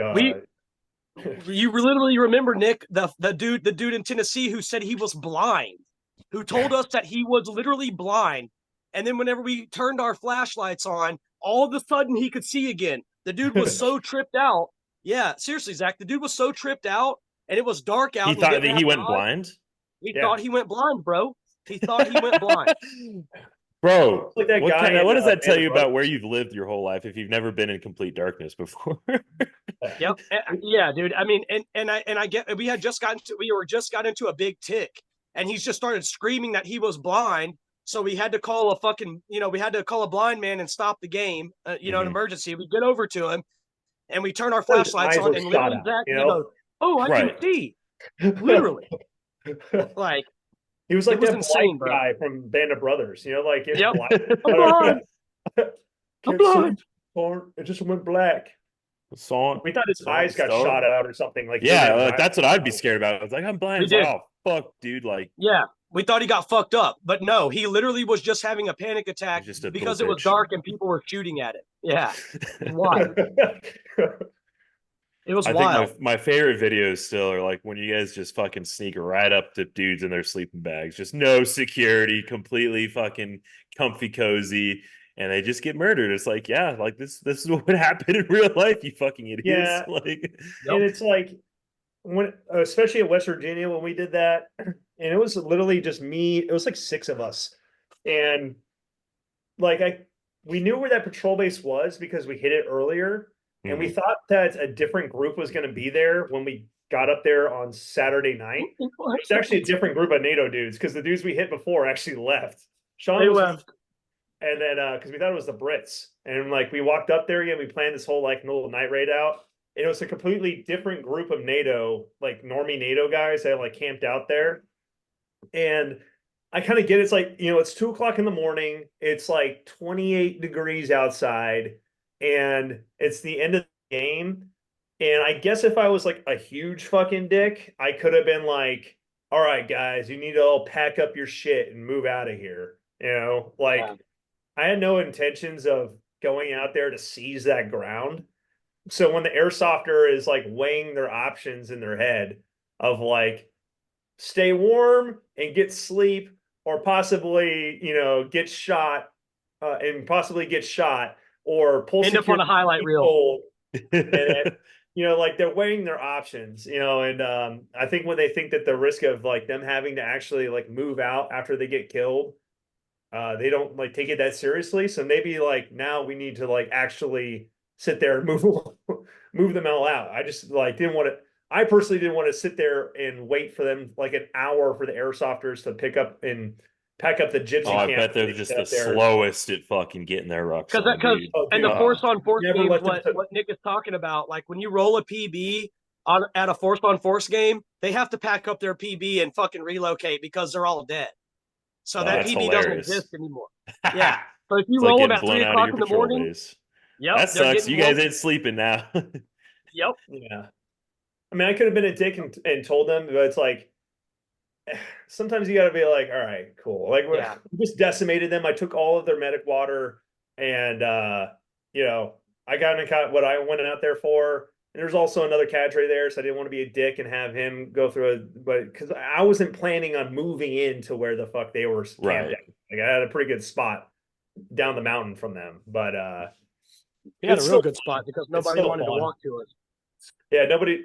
You literally remember, Nick, the dude in Tennessee who said he was blind, who told us that he was literally blind. And then whenever we turned our flashlights on, all of a sudden he could see again. The dude was so tripped out. Yeah, seriously, Zach, the dude was so tripped out, and it was dark out. He And he thought didn't that have he went eyes. blind. He Yeah. thought he went blind, bro. He thought he went blind. Bro, like that guy in, what does that tell Band you of about where Brothers. you've lived your whole life if you've never been in complete darkness before? Yep. Yeah, dude. I mean, and I get we were just got into a big tick, and he's just started screaming that he was blind. So we had to call a fucking, we had to call a blind man and stop the game, an Mhm. emergency. We get over to him and we turn our His flashlights eyes on, were and shot literally out, Zach, he goes, "Oh, I Right. can see." Literally, like He was like it was that insane, blind bro. guy from Band of Brothers, like it's Yep. black. I'm blind. I'm Can't blind. see, or it just went black. Song, We thought his eyes got Star. shot out or something. Like Yeah, like that's what I'd be scared about. I was like, I'm blind. We It's like, did. oh fuck, dude. Like, Yeah, we thought he got fucked up, but no, he literally was just having a panic attack he's just a because little it was bitch. dark and people were shooting at it. Yeah, it was wild. It was I wild. think my favorite videos still are like when you guys just fucking sneak right up to dudes in their sleeping bags, just no security, completely fucking comfy cozy, and they just get murdered. It's like, yeah, like this is what would happen in real life, you fucking idiots. Yeah. Like, And it's like when, especially at West Virginia, when we did that, and it was literally just me. It was like 6 of us, and like we knew where that patrol base was because we hit it earlier, and we thought that a different group was going to be there when we got up there on Saturday night. It's actually a different group of NATO dudes because the dudes we hit before actually left. Shawn They was left. and then because we thought it was the Brits, and like we walked up there again, we planned this whole like little night raid out. And it was a completely different group of NATO, like normie NATO guys that like camped out there. And I kind of get it's like, it's 2 o'clock in the morning, it's like 28 degrees outside, and it's the end of the game. And I guess if I was like a huge fucking dick, I could have been like, all right, guys, you need to all pack up your shit and move out of here. Like Yeah. I had no intentions of going out there to seize that ground. So when the airsofter is like weighing their options in their head of like stay warm and get sleep, or possibly get shot and possibly get shot, or pull End up on a highlight reel. and like they're weighing their options, and I think when they think that the risk of like them having to actually like move out after they get killed, they don't like take it that seriously. So maybe like now we need to like actually sit there and move them all out. I just like didn't want to. I personally didn't want to sit there and wait for them like an hour for the airsofters to pick up and pack up the gypsy oh, I camp. bet they're just the slowest at fucking getting their rucks on. Because Oh, and the dude. force on force Never game, let them what Nick is talking about, like when you roll a PB at a force on force game, they have to pack up their PB and fucking relocate because they're all dead. So that that's PB doesn't hilarious. exist anymore. Yeah. So if you It's like roll them getting at blown 3 out of o'clock your in the patrol morning, base. yep, That they're sucks. getting You guys woke. ain't sleeping now. Yep. Yeah. I mean, I could have been a dick and told them, but it's like sometimes you got to be like, all right, cool. Like Yeah. we just decimated them. I took all of their medic water, and I got what I went out there for. And there's also another cadre there, so I didn't want to be a dick and have him go through but because I wasn't planning on moving into where the fuck they were camped Right. at. Like I had a pretty good spot down the mountain from them, but He had a it's real still good spot because it's nobody still wanted to fun. walk to it. Yeah, nobody.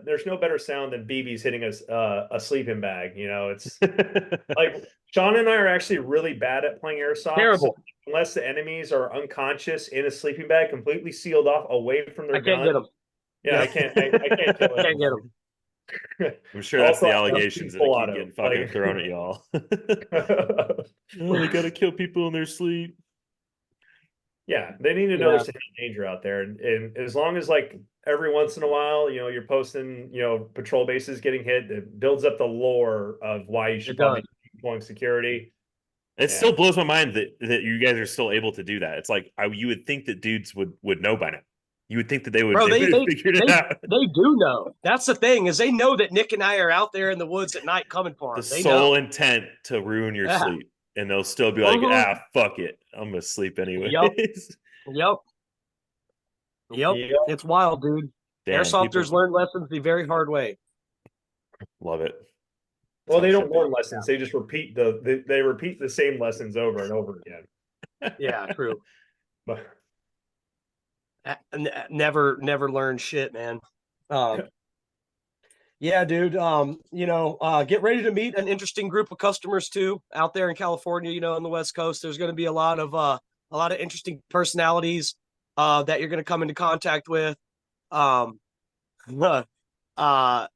There's no better sound than BB's hitting a sleeping bag. You know, it's like Shawn and I are actually really bad at playing airsoft. Terrible. So unless the enemies are unconscious in a sleeping bag, completely sealed off away from their I can't gun. get him. Yeah, Yep. I can't. I can't kill it. Can't get him. I'm sure that's Also, the I know allegations that people keep on getting it, fucking like- thrown at y'all. Oh, they gotta kill people in their sleep. Yeah, they need to know Yeah. there's danger out there, and as long as like every once in a while, you know, you're posting, you know, patrol bases getting hit, it builds up the lore of why you should It probably does. be deploying security. It Yeah. still blows my mind that you guys are still able to do that. It's like you would think that dudes would know by now. You would think that they would, Bro, they they would have figured it out. they do know. That's the thing, is they know that Nick and I are out there in the woods at night coming for The them. They sole know. intent to ruin your Yeah. sleep, and they'll still be like, Mhm. fuck it, I'm gonna sleep anyways. Yep. Yep. Yeah. It's wild, dude. Damn, Airsofters people learn lessons the very hard way. love it. Well, That's they how it don't should learn lessons. They just repeat they repeat the same lessons over and over again. be. Yeah, true. But Never learn shit, man. Yeah, dude. Get ready to meet an interesting group of customers too out there in California. You know, on the West Coast, there's going to be a lot of interesting personalities that you're going to come into contact with. Um, uh,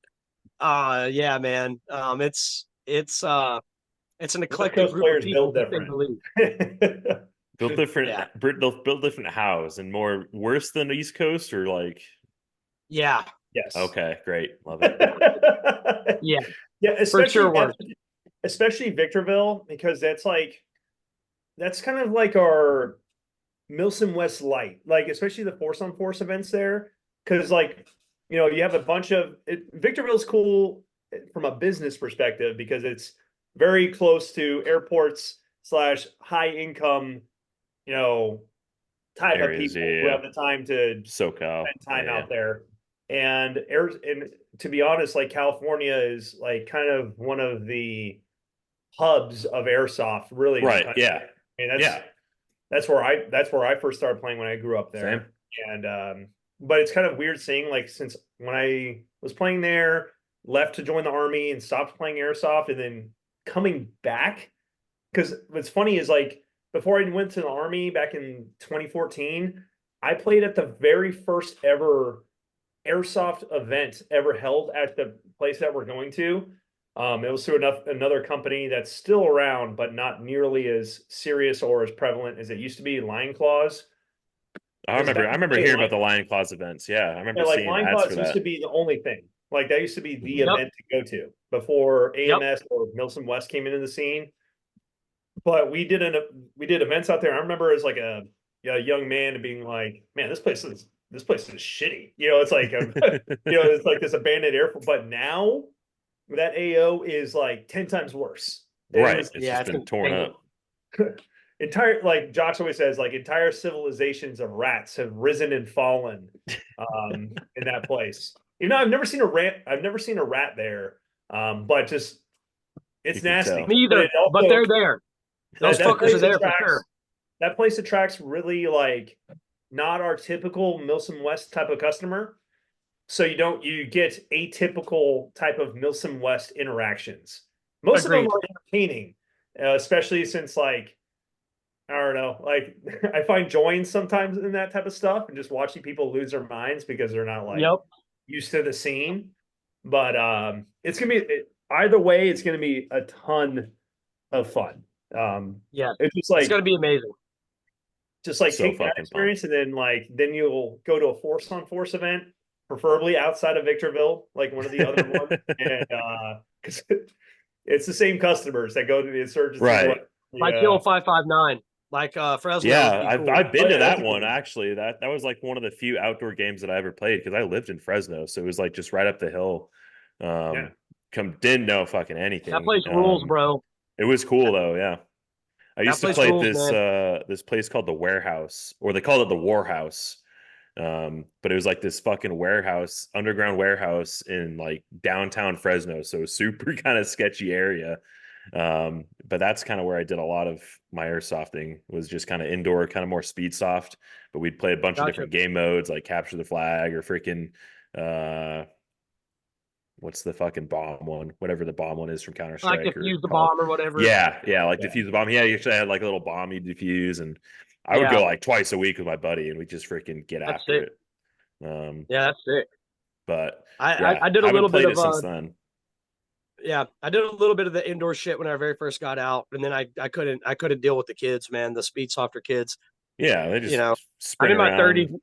yeah, man. It's an West eclectic Coast group of players people, build to say the least. different. Built different. Yeah. They'll build different hows and more worse than the East Coast, or like. Yeah, Yes. Okay, great, love it. yeah, Yeah, for sure. Worse. especially Victorville, because that's kind of like our Milsim West light, like especially the force on force events there, because like you know you have a bunch of Victorville's cool from a business perspective because it's very close to airports slash high income, you know, type Areas, of people who yeah. have the time to SoCal. spend time Yeah. out there. And to be honest, like California is like kind of one of the hubs of airsoft, really. In the Right. country. Yeah. I mean, Yeah. that's where I first started playing when I grew up there. Same. And but it's kind of weird seeing like since when I was playing there, left to join the army and stopped playing airsoft, and then coming back. Because what's funny is like before I went to the army back in 2014, I played at the very first ever airsoft event ever held at the place that we're going to. It was through another company that's still around, but not nearly as serious or as prevalent as it used to be. Lion Claws. I remember hearing about the Lion Claws events. Yeah, I remember like seeing Lion ads Claws for used that. to be the only thing. Like that used to be the Yep. event to go to before AMS or Milsim West came into the scene. But we did events out there. I remember as like a young man and being like, man, this place is shitty. You know, it's like it's like this abandoned airport. But now that AO is like 10 times worse. Right. Was, It's just been torn up. Entire, like Josh always says, like entire civilizations of rats have risen and fallen in that place. You know, I've never seen a rat there. But just it's nasty. Me either, but they're there. Those fuckers are there for sure. That place attracts really like not our typical Milsim West type of customer. So you get atypical type of Milsim West interactions. Most of them are entertaining, especially since like, I don't know, like I find joy sometimes in that type of stuff and just watching people lose their minds because they're not like used to the scene. But it's gonna be either way, it's gonna be a ton of fun. It's just like it's gonna be amazing. Just like take that experience and then you'll go to a force on force event, preferably outside of Victorville, like one of the other ones, and because it's the same customers that go to the insurgency, right? Like Kill 559, like Fresno. Yeah, cool. I've been to that one actually. That was like one of the few outdoor games that I ever played because I lived in Fresno, so it was like just right up the hill. Didn't know fucking anything. That place rules, bro. It was cool though, yeah. I used to play rules, this place called the Warehouse, or they called it the Warhouse, But it was like this fucking warehouse, underground warehouse in like downtown Fresno, so super kind of sketchy area. But that's kind of where I did a lot of my airsofting, was just kind of indoor, kind of more speed soft. But we'd play a bunch of Gotcha. different game modes like capture the flag or freaking what's the fucking bomb one? Whatever the bomb one is from Counter Like Strike or defuse the Call. bomb or whatever. Yeah, like Yeah. defuse the bomb. Yeah, you actually had like a little bomb you defuse, and I would Yeah. go like twice a week with my buddy, and we just freaking get That's after sick. it. Yeah, that's sick. But I yeah, did a I haven't little bit played of it since then. yeah, I did a little bit of the indoor shit when I very first got out, and then I couldn't deal with the kids, man, the speed softer kids. Yeah, they You just know, I'm sprint in my around. 30s.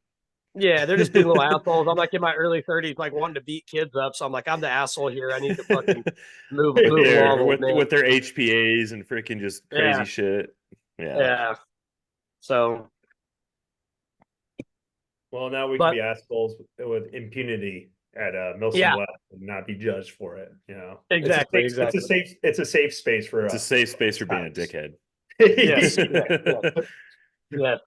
Yeah, they're just being little assholes. I'm like in my early 30s, like wanting to beat kids up. So I'm like, I'm the asshole here. I need to fucking move along, Yeah, old man. with their HPAs and freaking just crazy Yeah, shit. Yeah. yeah. So, Well, now we can but be assholes with impunity at Milsim yeah, West and not be judged for it. exactly, It's exactly. a safe space for It's a us. safe space for being a Times. dickhead. Yes, yes,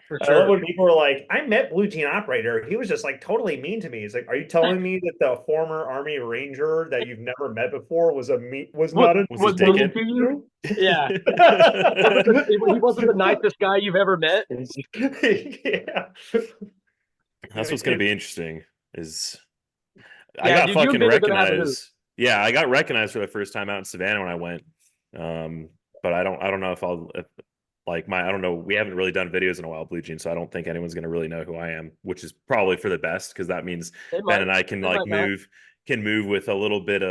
for I love sure. when people are like, I met BlueJeanOperator. He was just like totally mean to me. It's like, are you telling me that the former Army Ranger that you've never met before was not a Was a Was mean dickhead. to you? Yeah, he wasn't the nicest guy you've ever met. Yeah. That's what's going to be interesting. Is I Yeah, got dude, you and fucking Ben are gonna have a hoot. recognized. Yeah, I got recognized for the first time out in Savannah when I went. But I don't know if I don't know. We haven't really done videos in a while, Blue Jean, so I don't think anyone's gonna really know who I am, which is probably for the best because that means They Ben might, and I can they like might not. move with a little bit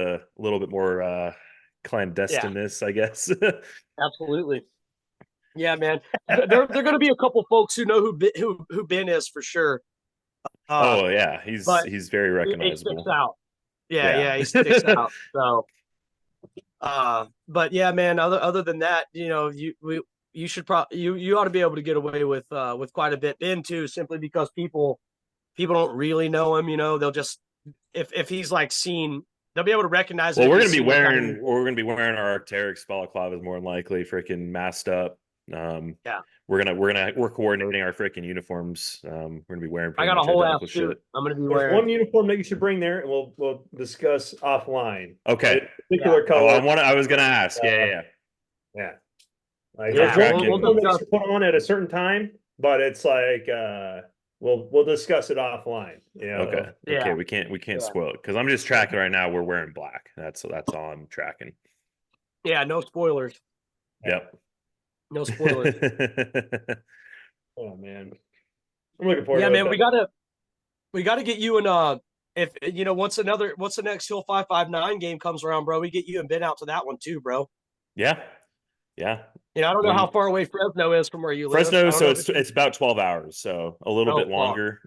more Yeah, clandestineness, I guess. absolutely. Yeah, man. There gonna be a couple folks who know who Ben is for sure. Oh yeah, But he's very he sticks recognizable. out. Yeah, Yeah. yeah, he sticks out. So, but yeah, man. Other than that, you should probably you ought to be able to get away with quite a bit. Ben too, simply because people don't really know him. They'll just if he's like seen, they'll be able to recognize it Well, if he's seen him kind of. we're gonna be wearing our Arcteryx balaclavas more than likely, freaking masked up. Yeah, We're coordinating our freaking uniforms. We're gonna be wearing I pretty got a much whole ass identical suit. shit. I'm gonna be There's wearing. one uniform that you should bring there, and we'll discuss offline. Okay. A particular Yeah. color. I was gonna ask. Yeah. Yeah. Like, Yeah, there's one we'll uniform that you discuss. should put on at a certain time, but it's like we'll discuss it offline. Okay. Yeah. Okay. We can't Yeah. spoil it because I'm just tracking right now. We're wearing black. That's all I'm tracking. Yeah, no spoilers. Yep. No spoilers. Oh man, I'm looking forward Yeah, to man, it. we gotta get you if once the next Hill 559 game comes around, bro, we get you and Ben out to that one too, bro. Yeah. Yeah. I don't know how far away Fresno is from where you live. Fresno, I don't know so if it's about 12 hours, so a little oh bit fuck. longer.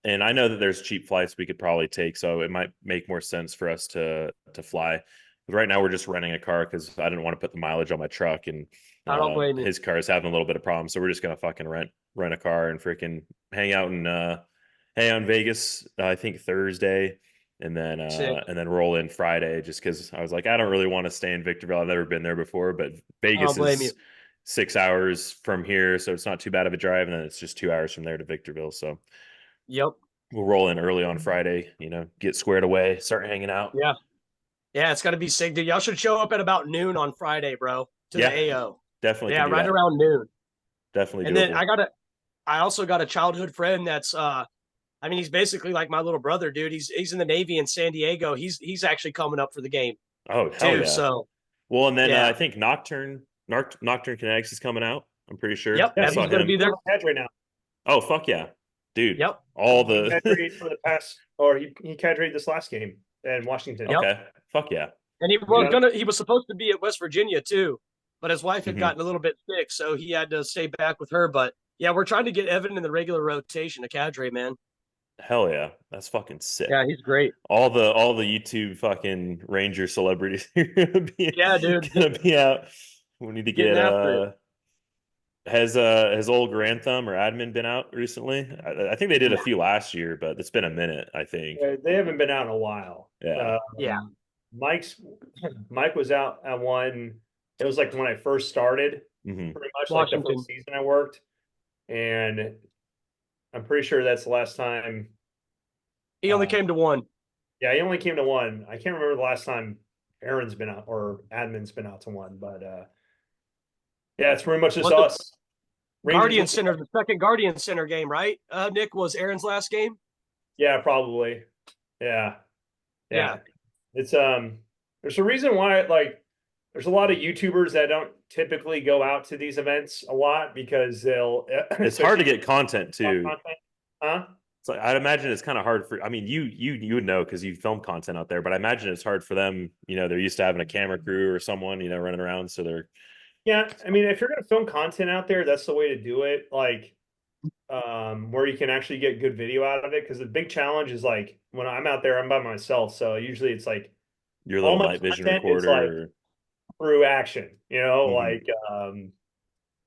And I know that there's cheap flights we could probably take, so it might make more sense for us to fly. But right now we're just renting a car because I didn't want to put the mileage on my truck, and I don't blame you. his car is having a little bit of problems, so we're just gonna fucking rent a car and freaking hang out in Vegas. I think Thursday, Sick. and then roll in Friday. Just because I was like, I don't really want to stay in Victorville. I've never been there before, but I Vegas don't blame you. is 6 hours from here, so it's not too bad of a drive, and then it's just 2 hours from there to Victorville. So Yep. we'll roll in early on Friday, get squared away, start hanging out. Yeah. Yeah, it's gotta be sick, dude. Y'all should show up at about noon on Friday, bro, to Yeah, the AO. definitely Yeah, can do right that. around noon. Definitely And doable. then I also got a childhood friend that's he's basically like my little brother, dude. He's in the Navy in San Diego. He's actually coming up for the game Oh, hell too. yeah. So Well, and then yeah. I think Nocturne Kinetics is coming out. I'm pretty sure. Yep, I and saw he's gonna him. be there. Hedge right now. Oh, fuck yeah. Dude. Yep. All He the cadried for the past, or he cadried this last game in Washington. Yep. Okay. Fuck yeah. And he was supposed to be at West Virginia too, but his wife had Mhm. gotten a little bit sick, so he had to stay back with her. But yeah, we're trying to get Evan in the regular rotation of cadre, man. Hell yeah. That's fucking sick. Yeah, he's great. All the YouTube fucking Ranger celebrities are Yeah, dude. gonna be out. We need to Getting get after it. has old Grantham or Admin been out recently? I think they did a Yeah. few last year, but it's been a minute, I think. They haven't been out in a while. Yeah. Yeah. Mike was out at one. It was like when I first started, Mhm. pretty much like the Washington. first season I worked, and I'm pretty sure that's the last time. He only came to one. Yeah, he only came to one. I can't remember the last time Aaron's been out or Admin's been out to one, but yeah, it's pretty much just Was it us. Rangers Guardian went to- Center, the second Guardian Center game, right? Nick, was Aaron's last game. Yeah, probably. Yeah. Yeah. It's there's a reason why like there's a lot of YouTubers that don't typically go out to these events a lot because they'll It's hard to get content too. content. Huh? It's like I'd imagine it's kind of hard for. I mean, you would know because you film content out there, but I imagine it's hard for them. You know, they're used to having a camera crew or someone, you know, running around, so they're Yeah, I mean, if you're gonna film content out there, that's the way to do it. Like, where you can actually get good video out of it. Because the big challenge is like when I'm out there, I'm by myself, so usually it's like your all little my night vision content is like recorder. through action. You know, Mhm. like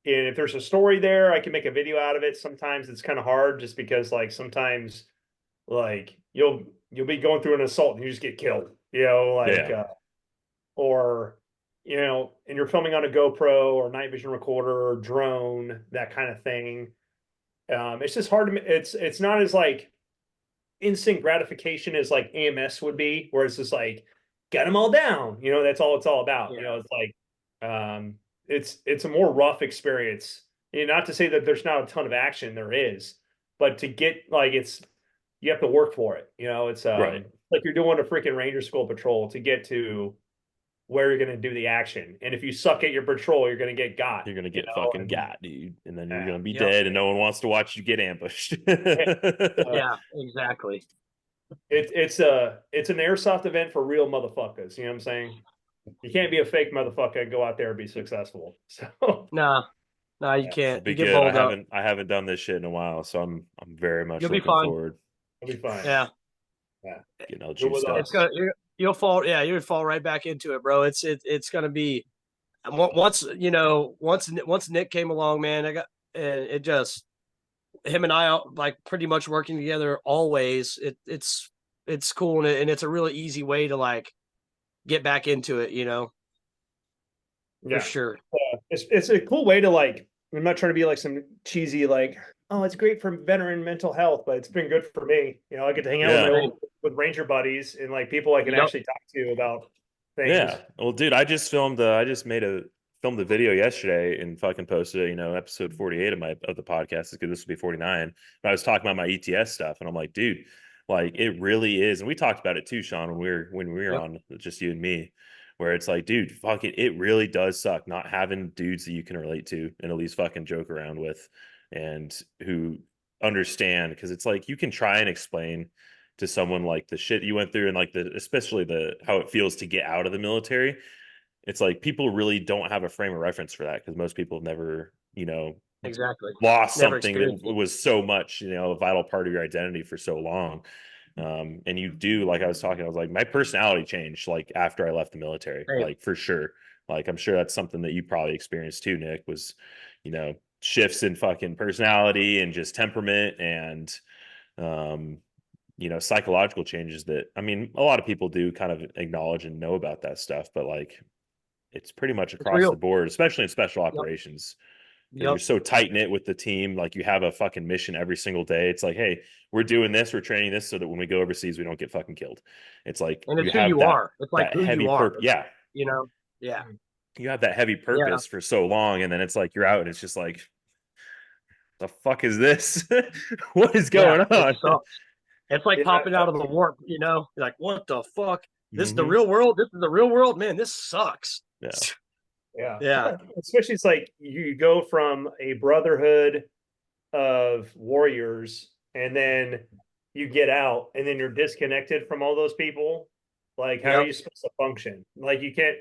and if there's a story there, I can make a video out of it. Sometimes it's kind of hard just because like sometimes like you'll be going through an assault and you just get killed. You know, like Yeah. or you know, and you're filming on a GoPro or night vision recorder or drone, that kind of thing. It's just hard to. It's not as like instant gratification as like AMS would be, where it's just like get them all down. You know, that's all it's all about. Yeah. You know, it's like it's a more rough experience. You know, not to say that there's not a ton of action, there is, but to get like it's you have to work for it. You know, it's Right. like you're doing a freaking Ranger School patrol to get to where you're going to do the action. And if you suck at your patrol, you're going to get got. You're gonna You get know? fucking And, got, dude, and then you're yeah. gonna be Yep. dead, and no one wants to watch you get ambushed. Yeah, exactly. It's an airsoft event for real motherfuckers. You know what I'm saying? You can't be a fake motherfucker and go out there and be successful. So Nah, nah, you Yeah, can't. It'll be You get good. bowled up. I haven't done this shit in a while, so I'm very much You'll be looking fine. forward. it'll be fine. Yeah, Getting all Do it with juiced us. up. it's gonna. You'll fall. Yeah, you'll fall right back into it, bro. It's gonna be once once Nick came along, man. And it just him and I like pretty much working together always. It's cool and it's a really easy way to like get back into it. You know, Yeah. for sure. It's a cool way to like. I'm not trying to be like some cheesy like. Oh, it's great for veteran mental health, but it's been good for me. You know, I get to hang out Yeah. with Ranger buddies and like people I can Yep. actually talk to about things. Yeah. Well, dude, I just filmed filmed the video yesterday and fucking posted it, you know, episode 48 of the podcast because this will be 49. And I was talking about my ETS stuff and I'm like, dude, like it really is. And we talked about it too, Shawn, when we were Yep. on just you and me, where it's like, dude, fuck it. It really does suck not having dudes that you can relate to and at least fucking joke around with and who understand. Because it's like you can try and explain to someone like the shit you went through and like especially the how it feels to get out of the military. It's like people really don't have a frame of reference for that because most people have never, you know, Exactly. lost Never something that experienced it. was so much, you know, a vital part of your identity for so long. And you do, like I was talking, I was like, my personality changed like after I left the military, Same. like for sure. Like I'm sure that's something that you probably experienced too, Nick, was, you know, shifts in fucking personality and just temperament and you know, psychological changes that I mean, a lot of people do kind of acknowledge and know about that stuff, but like it's pretty much across real. the board, especially in special Yep. operations. Because Yep. you're so tight knit with the team, like you have a fucking mission every single day. It's like, hey, we're doing this, we're training this, so that when we go overseas, we don't get fucking killed. It's like And you it's who have you that are. It's like that who heavy you are. purpose. Yeah, You know. Yeah. you have that heavy purpose for so long, and then it's like you're out, and it's just like, the fuck is this? What is going on? It sucks. It's like Yeah, popping out of the warp, you know? You're like, what the fuck? This is the Mhm. real world? This is the real world? Man, this sucks. Yeah. Yeah. Yeah. Especially it's like you go from a brotherhood of warriors and then you get out and then you're disconnected from all those people. Like how are Yep. you supposed to function? Like you can't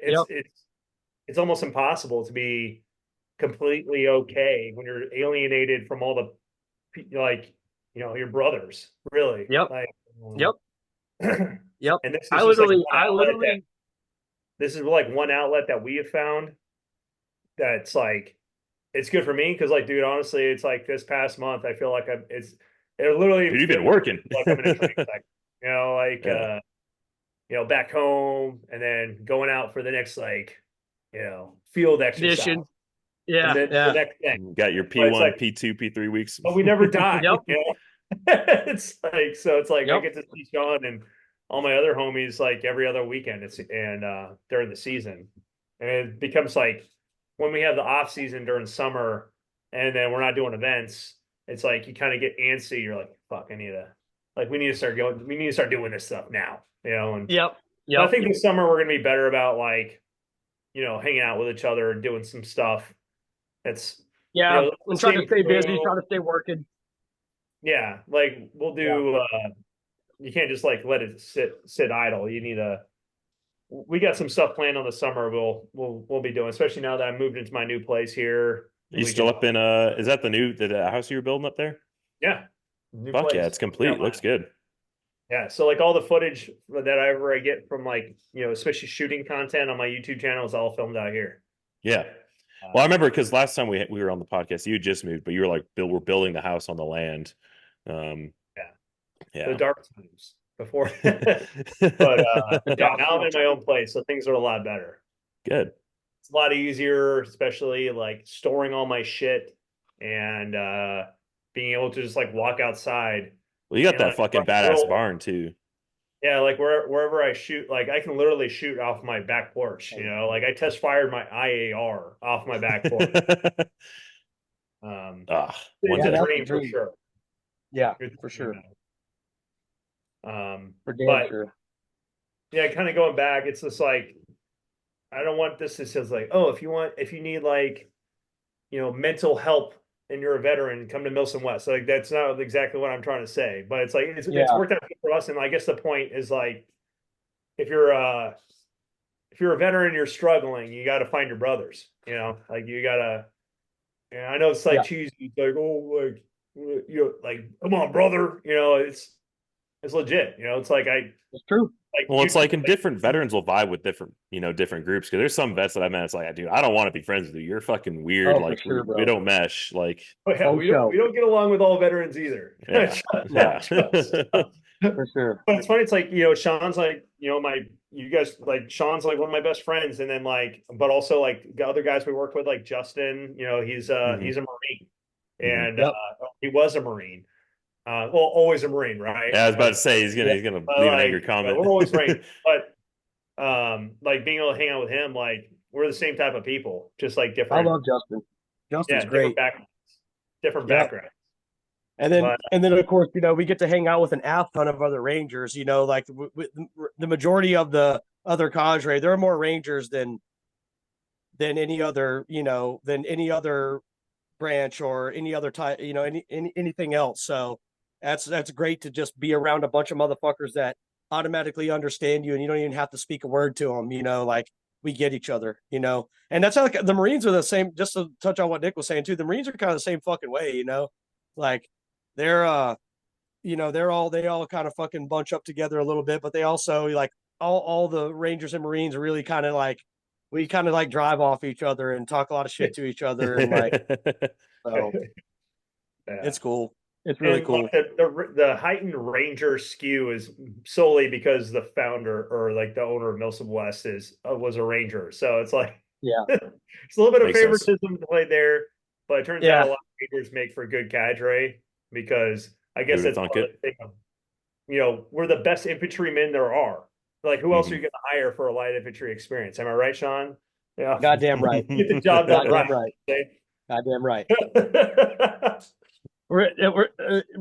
it's almost impossible to be completely okay when you're alienated from all the like you know your brothers, really. Yep. Like Yep. Yep. and this is I just like literally, one I outlet literally, this is like one outlet that we have found that's like it's good for me because like dude honestly it's like this past month I feel like it literally Dude, you've been feels working. like I'm in a training cycle, you know, like Yeah. you know, back home and then going out for the next like you know field exercise, mission. Yeah, and then the yeah. next thing. Got your But it's P1, like, P2, P3 weeks. but we never die. Yep. You know? It's like, so it's like I Yep. get to see Shawn and all my other homies like every other weekend. It's and during the season, and it becomes like when we have the off season during summer, and then we're not doing events. It's like you kind of get antsy. You're like, fuck, I need to like we need to start going. We need to start doing this stuff now. You know, and Yep. but I Yep. think this summer we're gonna be better about like hanging out with each other and doing some stuff. It's Yeah. I'm trying to same stay busy, crew. trying to stay working. Yeah, like we'll Yeah. do. You can't just like let it sit idle. You need to. We got some stuff planned on the summer. We'll be doing, especially now that I moved into my new place here. You We still can, up in is that the house you were building up there? yeah, new Fuck yeah, place. it's complete. Looks good. Yeah, so like all the footage that I get from like especially shooting content on my YouTube channel is all filmed out here. Yeah. Well, I remember because last time we were on the podcast, you had just moved, but you were like, we're building the house on the land. Yeah, the Yeah. dark times before, but yeah, now I'm in my own place, so things are a lot better. Good. It's a lot easier, especially like storing all my shit and being able to just like walk outside. Well, you got And that like fucking badass barn too. yeah, like wherever I shoot, like I can literally shoot off my back porch. Like I test fired my IAR off my back porch. One It's a day. dream for sure. Yeah, It's for a sure. dream. For damn But sure. yeah, kind of going back, it's just like I don't want this to say like, oh, if you need like mental help and you're a veteran, come to Milsim West. Like that's not exactly what I'm trying to say, but it's like it's worked out for us. And I guess the point is like if you're a veteran, you're struggling, you got to find your brothers. Like you gotta. And I know it's like cheesy, it's like like like come on, brother. It's legit. It's like It's true. like Well, it's like in different veterans will vibe with different groups because there's some vets that I met. It's like, dude, I don't want to be friends with you. You're fucking weird. Oh, for Like sure, we bro. don't mesh. Like, yeah, we don't get along with all veterans either. yeah, yeah. For sure. But it's funny. It's like Shawn's like you guys like Shawn's like one of my best friends, and then like but also like the other guys we work with like Justin. He's he's a Marine, and he was a Marine. Well, always a Marine, right? Yeah, I was about to say he's gonna leave an angry comment. We're always Marine, but like being able to hang out with him, like we're the same type of people, just like different. I love Justin. Justin's great. Different backgrounds. And then of course, we get to hang out with an ton of other Rangers, like the majority of the other cadre, there are more Rangers than any other, than any other branch or any other type, anything else. So that's great to just be around a bunch of motherfuckers that automatically understand you and you don't even have to speak a word to them, like we get each other, and that's how like, the Marines are the same, just to touch on what Nick was saying too. The Marines are kind of the same fucking way, like they're they all kind of fucking bunch up together a little bit, but they also like all the Rangers and Marines are really kind of like we kind of like drive off each other and talk a lot of shit to each other and like so it's cool. It's really cool. Like the heightened Ranger skew is solely because the founder or like the owner of Milsim West was a Ranger, so it's like it's a little bit of favoritism played there, but it turns out a lot of Rangers make for good cadre because I guess that's part of the thing. We're the best infantrymen there are. Like, who else are you going to hire for a light infantry experience? Am I right, Shawn? Yeah, goddamn right. Get the job done right. Goddamn right.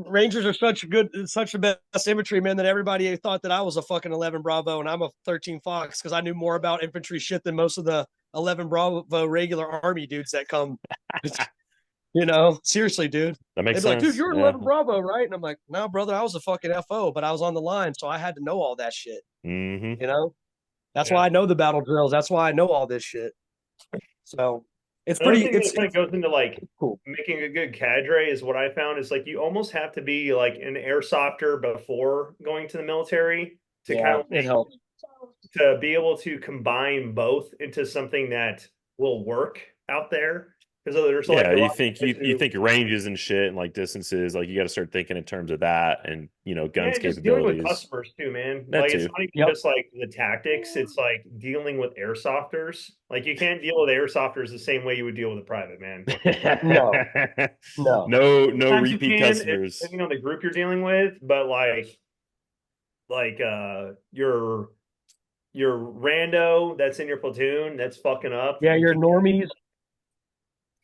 Rangers are such the best infantrymen that everybody thought that I was a fucking 11 Bravo and I'm a 13 Fox because I knew more about infantry shit than most of the 11 Bravo regular Army dudes that come. Seriously, dude. That makes sense. They'd be like, dude, you're an 11 Bravo, right? And I'm like, no, brother, I was a fucking FO, but I was on the line, so I had to know all that shit. That's why I know the battle drills. That's why I know all this shit. So it's pretty. It kind of goes into like cool. Making a good cadre is what I found is like you almost have to be like an airsofter before going to the military to kind of it helps to be able to combine both into something that will work out there. Because there's like Yeah, a you lot of think guys you who, think ranges and shit and like distances, like you got to start thinking in terms of that and guns and just dealing with capabilities. customers too, man. That Like it's too. not even Yep. just like the tactics; it's like dealing with airsofters. Like you can't deal with airsofters the same way you would deal with a private man. No. No. No Sometimes you repeat can, customers. depending on the group you're dealing with, but like your rando that's in your platoon that's fucking up. Yeah, You your can normies.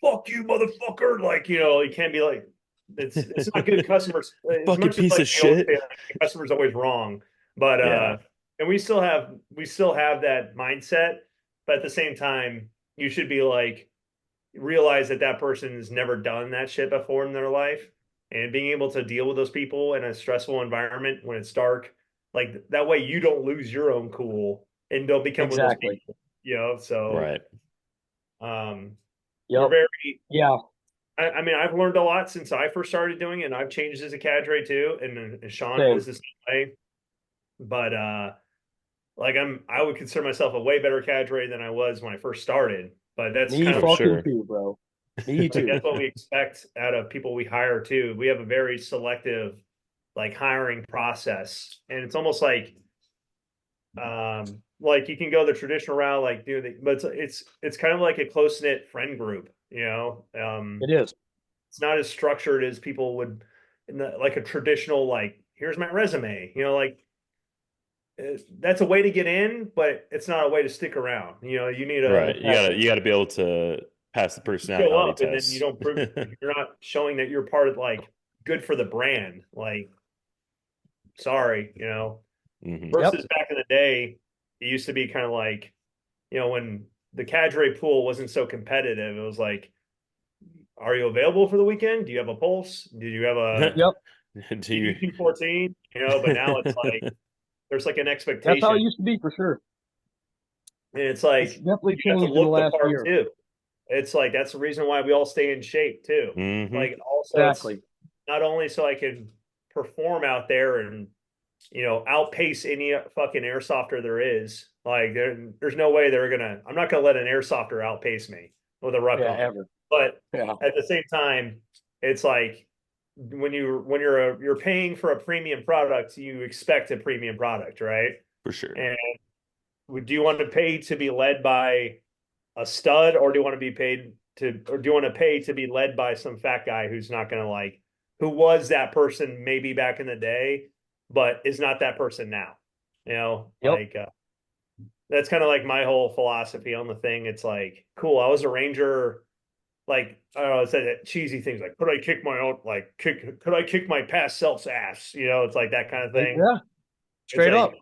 fuck you, motherfucker. Like, you can't be like, it's not good customers as Fucking much as piece like of we always shit. say, like, the customer's always wrong. But Yeah, and we still have that mindset, but at the same time, you should be like realize that that person's never done that shit before in their life, and being able to deal with those people in a stressful environment when it's dark, like that way you don't lose your own cool and don't become one of those Exactly. people, so right. um we're Yep. very Yeah. I mean, I've learned a lot since I first started doing it, and I've changed as a cadre too, and Shawn Same. is the same way. But like I would consider myself a way better cadre than I was when I first started. But that's Me kind of For fucking sure. too, bro. Me like too. that's what we expect out of people we hire too. We have a very selective like hiring process, and it's almost like you can go the traditional route, like do the, but it's kind of like a close knit friend group, It is. it's not as structured as people would in like a traditional, like here's my resume, like that's a way to get in, but it's not a way to stick around. You need Right. Exactly. You gotta be able to pass the show personality up, and then you test. don't prove you're not showing that you're part of like good for the brand. Like, sorry, Hmm. Yep. versus back in the day, it used to be kind of like, when the cadre pool wasn't so competitive, it was like, are you available for the weekend? Do you have a pulse? Did you have a Yep. Do you? DD 214? But now it's like there's like an That's how expectation, it used to be for sure. and it's It's like definitely you have to changed in the look the last part year. too. It's like that's the reason why we all stay in shape too. Hmm. Like also it's Exactly. not only so I can perform out there and outpace any fucking airsofter there is. Like there's no way I'm not gonna let an airsofter outpace me with a ruck Yeah, on. ever. But Yeah. at the same time, it's like when you're paying for a premium product, you expect a premium product, right? For sure. And do you want to pay to be led by a stud, or do you want to be paid to, or do you want to pay to be led by some fat guy who's not going to like, who was that person maybe back in the day, but is not that person now? Yep. Like that's kind of like my whole philosophy on the thing. It's like, cool. I was a ranger. Like I don't know, it's that cheesy things like, could I kick my past self's ass? It's like that kind of thing. Yeah. It's Straight up.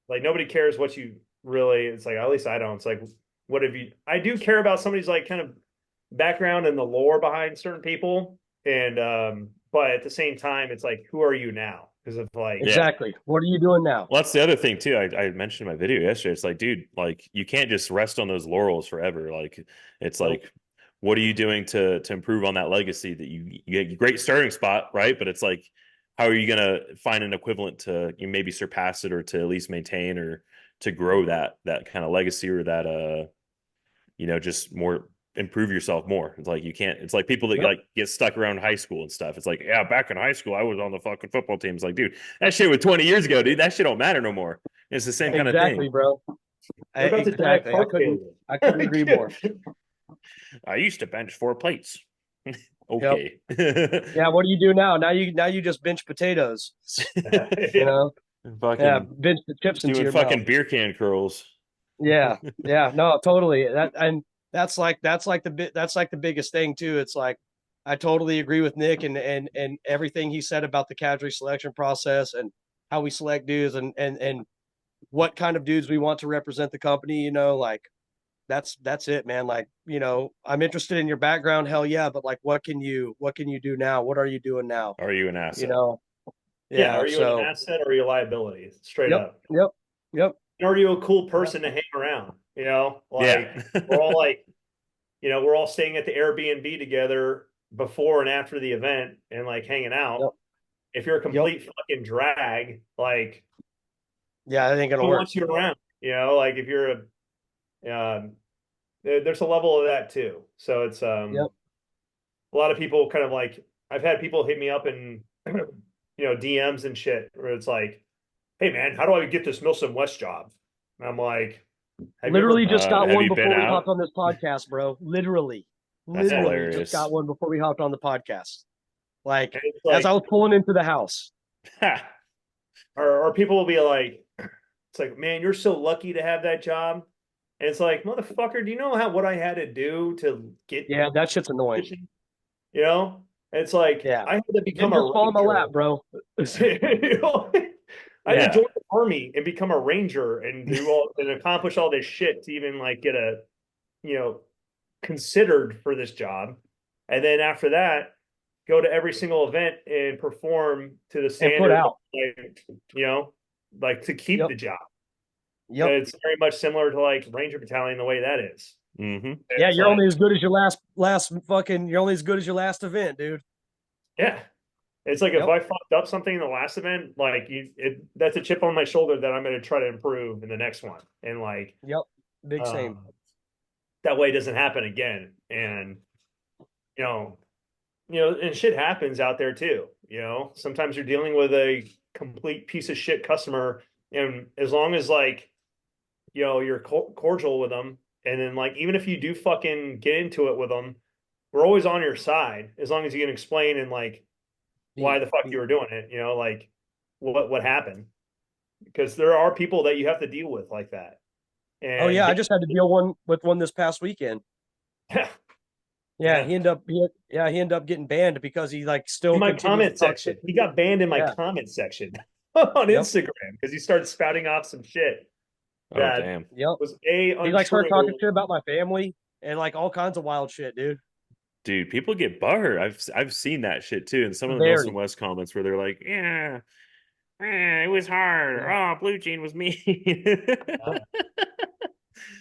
like nobody cares what you really. It's like, at least I don't. It's like, what have you? I do care about somebody's like kind of background and the lore behind certain people, and but at the same time, it's like, who are you now? Because of like, Yeah. Exactly. What are you doing now? Well, that's the other thing too. I mentioned in my video yesterday. It's like, dude, like you can't just rest on those laurels forever. Like, it's nope. like, what are you doing to improve on that legacy that you get a great starting spot, right? But it's like, how are you gonna find an equivalent to you maybe surpass it or to at least maintain or to grow that kind of legacy or that just more improve yourself more. It's like you can't. It's like people that Yep. like get stuck around high school and stuff. It's like, yeah, back in high school, I was on the fucking football team. It's like, dude, that shit was 20 years ago, dude. That shit don't matter no more. It's the same kind of Exactly, thing. bro. What about the Diet Exactly. I Coke couldn't failure? I couldn't agree more. I used to bench 4 plates. Yep. Okay. Yeah, what do you do now? Now you just bench potatoes. You know? Yeah, Fucking bench the chips into doing your mouth. fucking beer can curls. Yeah. Yeah. No, totally. That's like the biggest thing too. It's like I totally agree with Nick and everything he said about the cadre selection process and how we select dudes and what kind of dudes we want to represent the company, like that's it, man. Like, I'm interested in your background, hell yeah, but like what can you do now? What are you doing now? Are you an You asset? know? Yeah, Yeah. are you an So asset or are you a liability? Straight yep, up. yep, yep. Are you a cool person to hang around? Yeah. Like we're all like, we're all staying at the Airbnb together before and after the event and like hanging Yep. out. If you're a Yep. complete fucking drag, like Yeah, that ain't gonna who work. wants you around? Like if you're there's a level of that too. So it's Yep. a lot of people kind of like I've had people hit me up and DMs and shit where it's like, hey man, how do I get this Milsim West job? And I'm like, have you ever Literally just got have one you been before we hopped out? on this podcast, bro. Literally, That's literally just hilarious. got one before we hopped on the podcast. Like and it's as I like was pulling into the house. or people will be like, it's like, man, you're so lucky to have that job. And it's like, motherfucker, do you know what I had to do to get Yeah, that shit's this annoying. position? And it's like Yeah. I had to You didn't become a just fall in my ranger. lap, bro. You know? I had to Yeah. join the army and become a ranger and do all and accomplish all this shit to even like get you know, considered for this job. And then after that, go to every single event and perform to the And put standard, out. like, like to keep Yep. the job. Yep. It's very much similar to like Ranger Battalion the way that is. Mm-hmm. Yeah, It's you're like, only as good as your you're only as good as your last event, dude. yeah. It's like if Yep. I fucked up something in the last event, like that's a chip on my shoulder that I'm going to try to improve in the next one, and like, Yep. Big same. that way it doesn't happen again. And you know, and shit happens out there too. Sometimes you're dealing with a complete piece of shit customer, and as long as like, you're cordial with them, and then like even if you do fucking get into it with them, we're always on your side as long as you can explain and like why the fuck you were doing it. Like what happened, because there are people that you have to deal with like that. Oh yeah, And I just had to deal with one this past weekend. yeah, Yeah, yeah. he ended up getting banned because he like still In my continued to comment talk section, shit. he got banned in my Yeah. comment section on Yep. Instagram because he started spouting off some shit Oh that damn. Yep. was He like started talking untrue. shit about my family and like all kinds of wild shit, dude. Dude, people get butthurt. I've seen that shit too in some of the Milsim Very. West comments where they're like, yeah, it was hard. Yeah. Oh, Blue Jean was mean.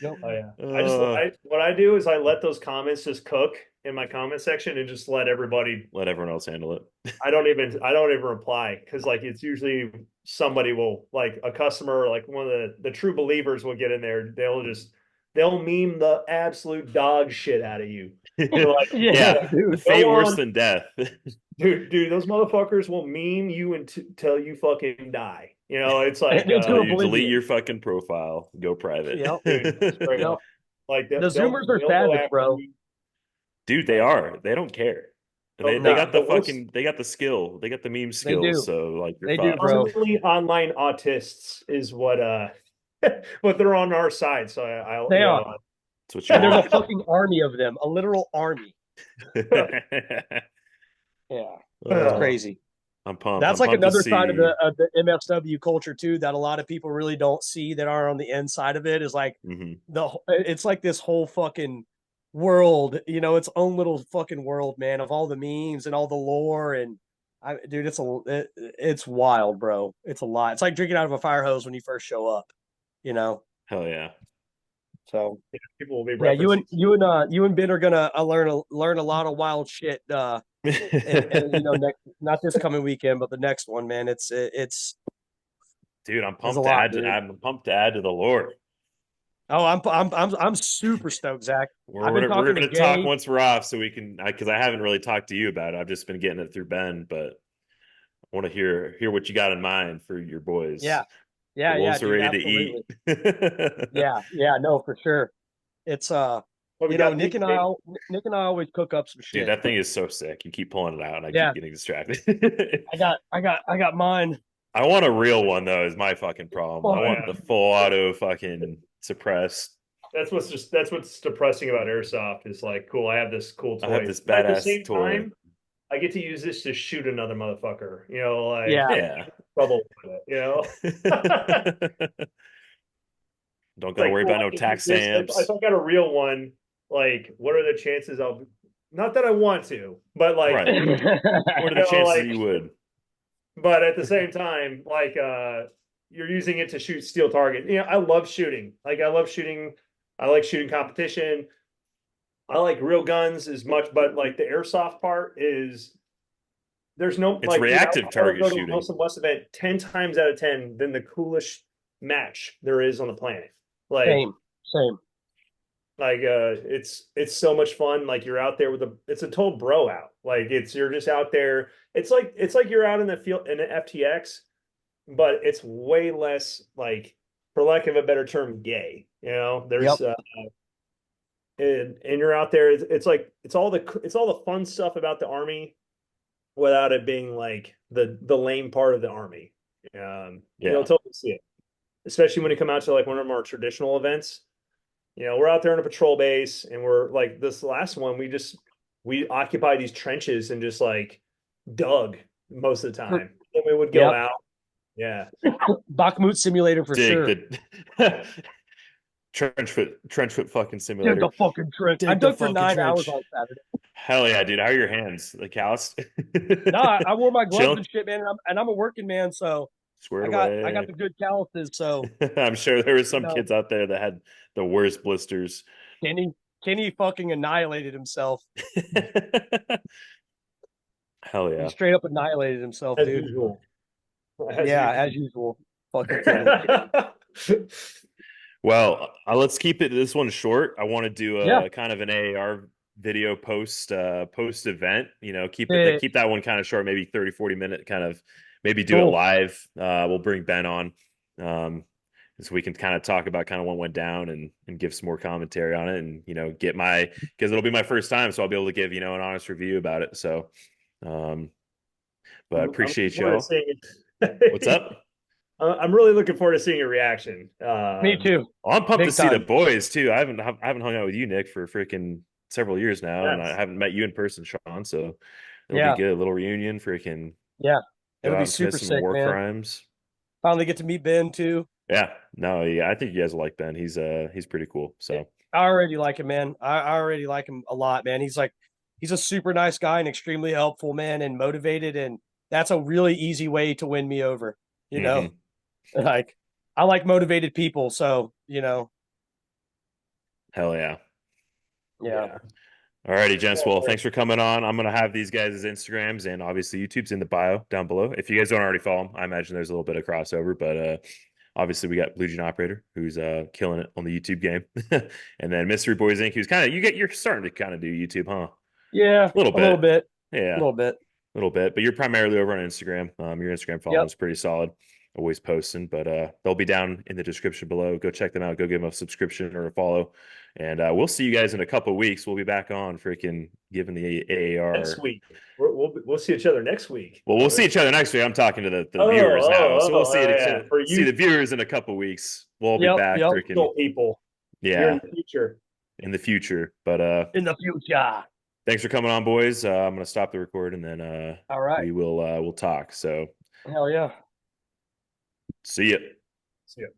Yep. Oh yeah. Uh, What I do is I let those comments just cook in my comment section and just let everybody. let everyone else handle it. I don't even reply because like it's usually somebody will like a customer, like one of the true believers will get in there. They'll meme the absolute dog shit out of you. They're like, Yeah, Yeah, dude. fate go worse on, than death. dude, those motherfuckers will meme you until you fucking die. It's like, Into Until you delete oblivion. your fucking profile, go private. Yep. dude, straight Yep. up. Like The Zoomers are they'll go savage, after bro. you. Dude, they are. They don't care. And they No. got the fucking they got the skill. They got the meme They skills. do. So like you're They do, fucked. bro. Permanently online autists is what but they're on our side. So I They are. That's what you And there's a want. fucking army of them, a literal army. Yeah. It's Uh, crazy. I'm pumped. That's I'm like pumped to another side of see. the MFW culture too that a lot of people really don't see that are on the inside of it is like Mhm. it's like this whole fucking world, its own little fucking world, man, of all the memes and all the lore and dude, it's wild, bro. It's a lot. It's like drinking out of a fire hose when you first show up, you know. Hell yeah. So people will be yeah, referencing. you and Ben are gonna learn a lot of wild shit. And not this coming weekend, but the next one, man. It's Dude, I'm there's a pumped to lot, add to dude. I'm pumped to add to the lore. Oh, I'm super stoked, Zach. I've been We're talking to gonna talk Jay. once we're off, so we can because I haven't really talked to you about it. I've just been getting it through Ben, but I want to hear what you got in mind for your boys. Yeah, The yeah, wolves are dude, ready to absolutely. eat. Yeah, no, for sure. It's What we got, Nick and I always cook up some Dude, shit. that thing is so sick. You keep pulling it out, and I Yeah, keep getting distracted. I got mine. I want a real one though. Is my fucking problem. I Fuck. want the full auto fucking suppressed. That's what's depressing about airsoft is like, cool, I have this cool I have toy. this But at the badass same toy. time, I get to use this to shoot another motherfucker. Like Yeah. Yeah. trouble with it. Don't gotta Like, worry cool, about I no can use tax this. If stamps. I got a real one, like, what are the chances I'll? Not that I want to, but like, Right. What are the chances that like, you would? but at the same time, like, you're using it to shoot steel target. I love shooting. Like, I love shooting. I like shooting competition. I like real guns as much, but like the airsoft part is there's no It's like, dude, reactive I would target go to a shooting. Milsim West event 10 times out of 10 than the coolest match there is on the planet. Like, Same. Like it's so much fun. Like you're out there with it's a total bro out. Like you're just out there. It's like you're out in the field in an FTX, but it's way less like, for lack of a better term, gay. Yep. There's and you're out there. It's all the fun stuff about the army without it being like the lame part of the army. You'll totally see it, especially when you come out to like one of our traditional events. We're out there on a patrol base, and we're like this last one. We occupy these trenches and just like dug most of the time. Then we would go Yep. out. Yeah. Bakhmut simulator for Dig sure. the trench foot fucking Dig simulator. the fucking trench. I Dig the dug for fucking 9 hours trench. on Saturday. Hell yeah, dude. How are your hands? Like calloused? No, I wore my gloves Chill? and shit, man, and I'm a working man, so Squared I got away. the good calluses. So I'm sure there were some you know, kids out there that had the worst blisters. Kenny fucking annihilated himself. Hell He yeah. straight up annihilated himself, As dude. usual. As usual. Fucking Kenny. Well, let's keep this one short. I want to do Yeah. kind of an AAR video post event. Keep Yeah. that one kind of short, maybe 30-40 minute kind of, maybe do it Cool. live. We'll bring Ben on. So we can kind of talk about kind of what went down and give some more commentary on it, and because it'll be my first time, so I'll be able to give an honest review about it. So but I appreciate I'm looking forward to y'all. seeing it. What's up? I'm really looking forward to seeing your reaction. Me too. I'm pumped Big to see the time. boys too. I haven't hung out with you, Nick, for freaking several years now, and I Yes. haven't met you in person, Shawn. So it'll Yeah. be good. A little reunion, freaking Yeah. go It'll out be and commit super some sick, war man. crimes. Finally get to meet Ben too. Yeah, no, yeah, I think you guys will like Ben. He's pretty cool. So I already like him, man. I already like him a lot, man. He's a super nice guy and extremely helpful, man, and motivated, and that's a really easy way to win me over. mhm. Like I like motivated people, so Hell yeah. yeah. All righty, gents. Yeah, Well, thanks for coming on. I'm gonna have these guys' Instagrams, and obviously YouTube's in the bio down below. If you guys don't already follow them, I imagine there's a little bit of crossover, but obviously we got BlueJeanOperator, who's killing it on the YouTube game, and then Mystery Boys Inc., who's kind of you're starting to kind of do YouTube, huh? Yeah, A little a little bit, bit. yeah, A little bit. a little bit, but you're primarily over on Instagram. Your Instagram following Yep. is pretty solid. Always posting, but they'll be down in the description below. Go check them out. Go give them a subscription or a follow, and we'll see you guys in a couple of weeks. We'll be back on freaking giving the AAR next week. We'll see each other next week. Well, we'll see each other next week. I'm talking to the viewers now, so we'll see yeah. For see you, the viewers in a couple of weeks. We'll be Yep. back, Yep. freaking people. You're yeah, in the future. in the future. But In the future. thanks for coming on, boys. I'm gonna stop the record, and then All right. we'll talk. So Hell yeah. see ya. See ya.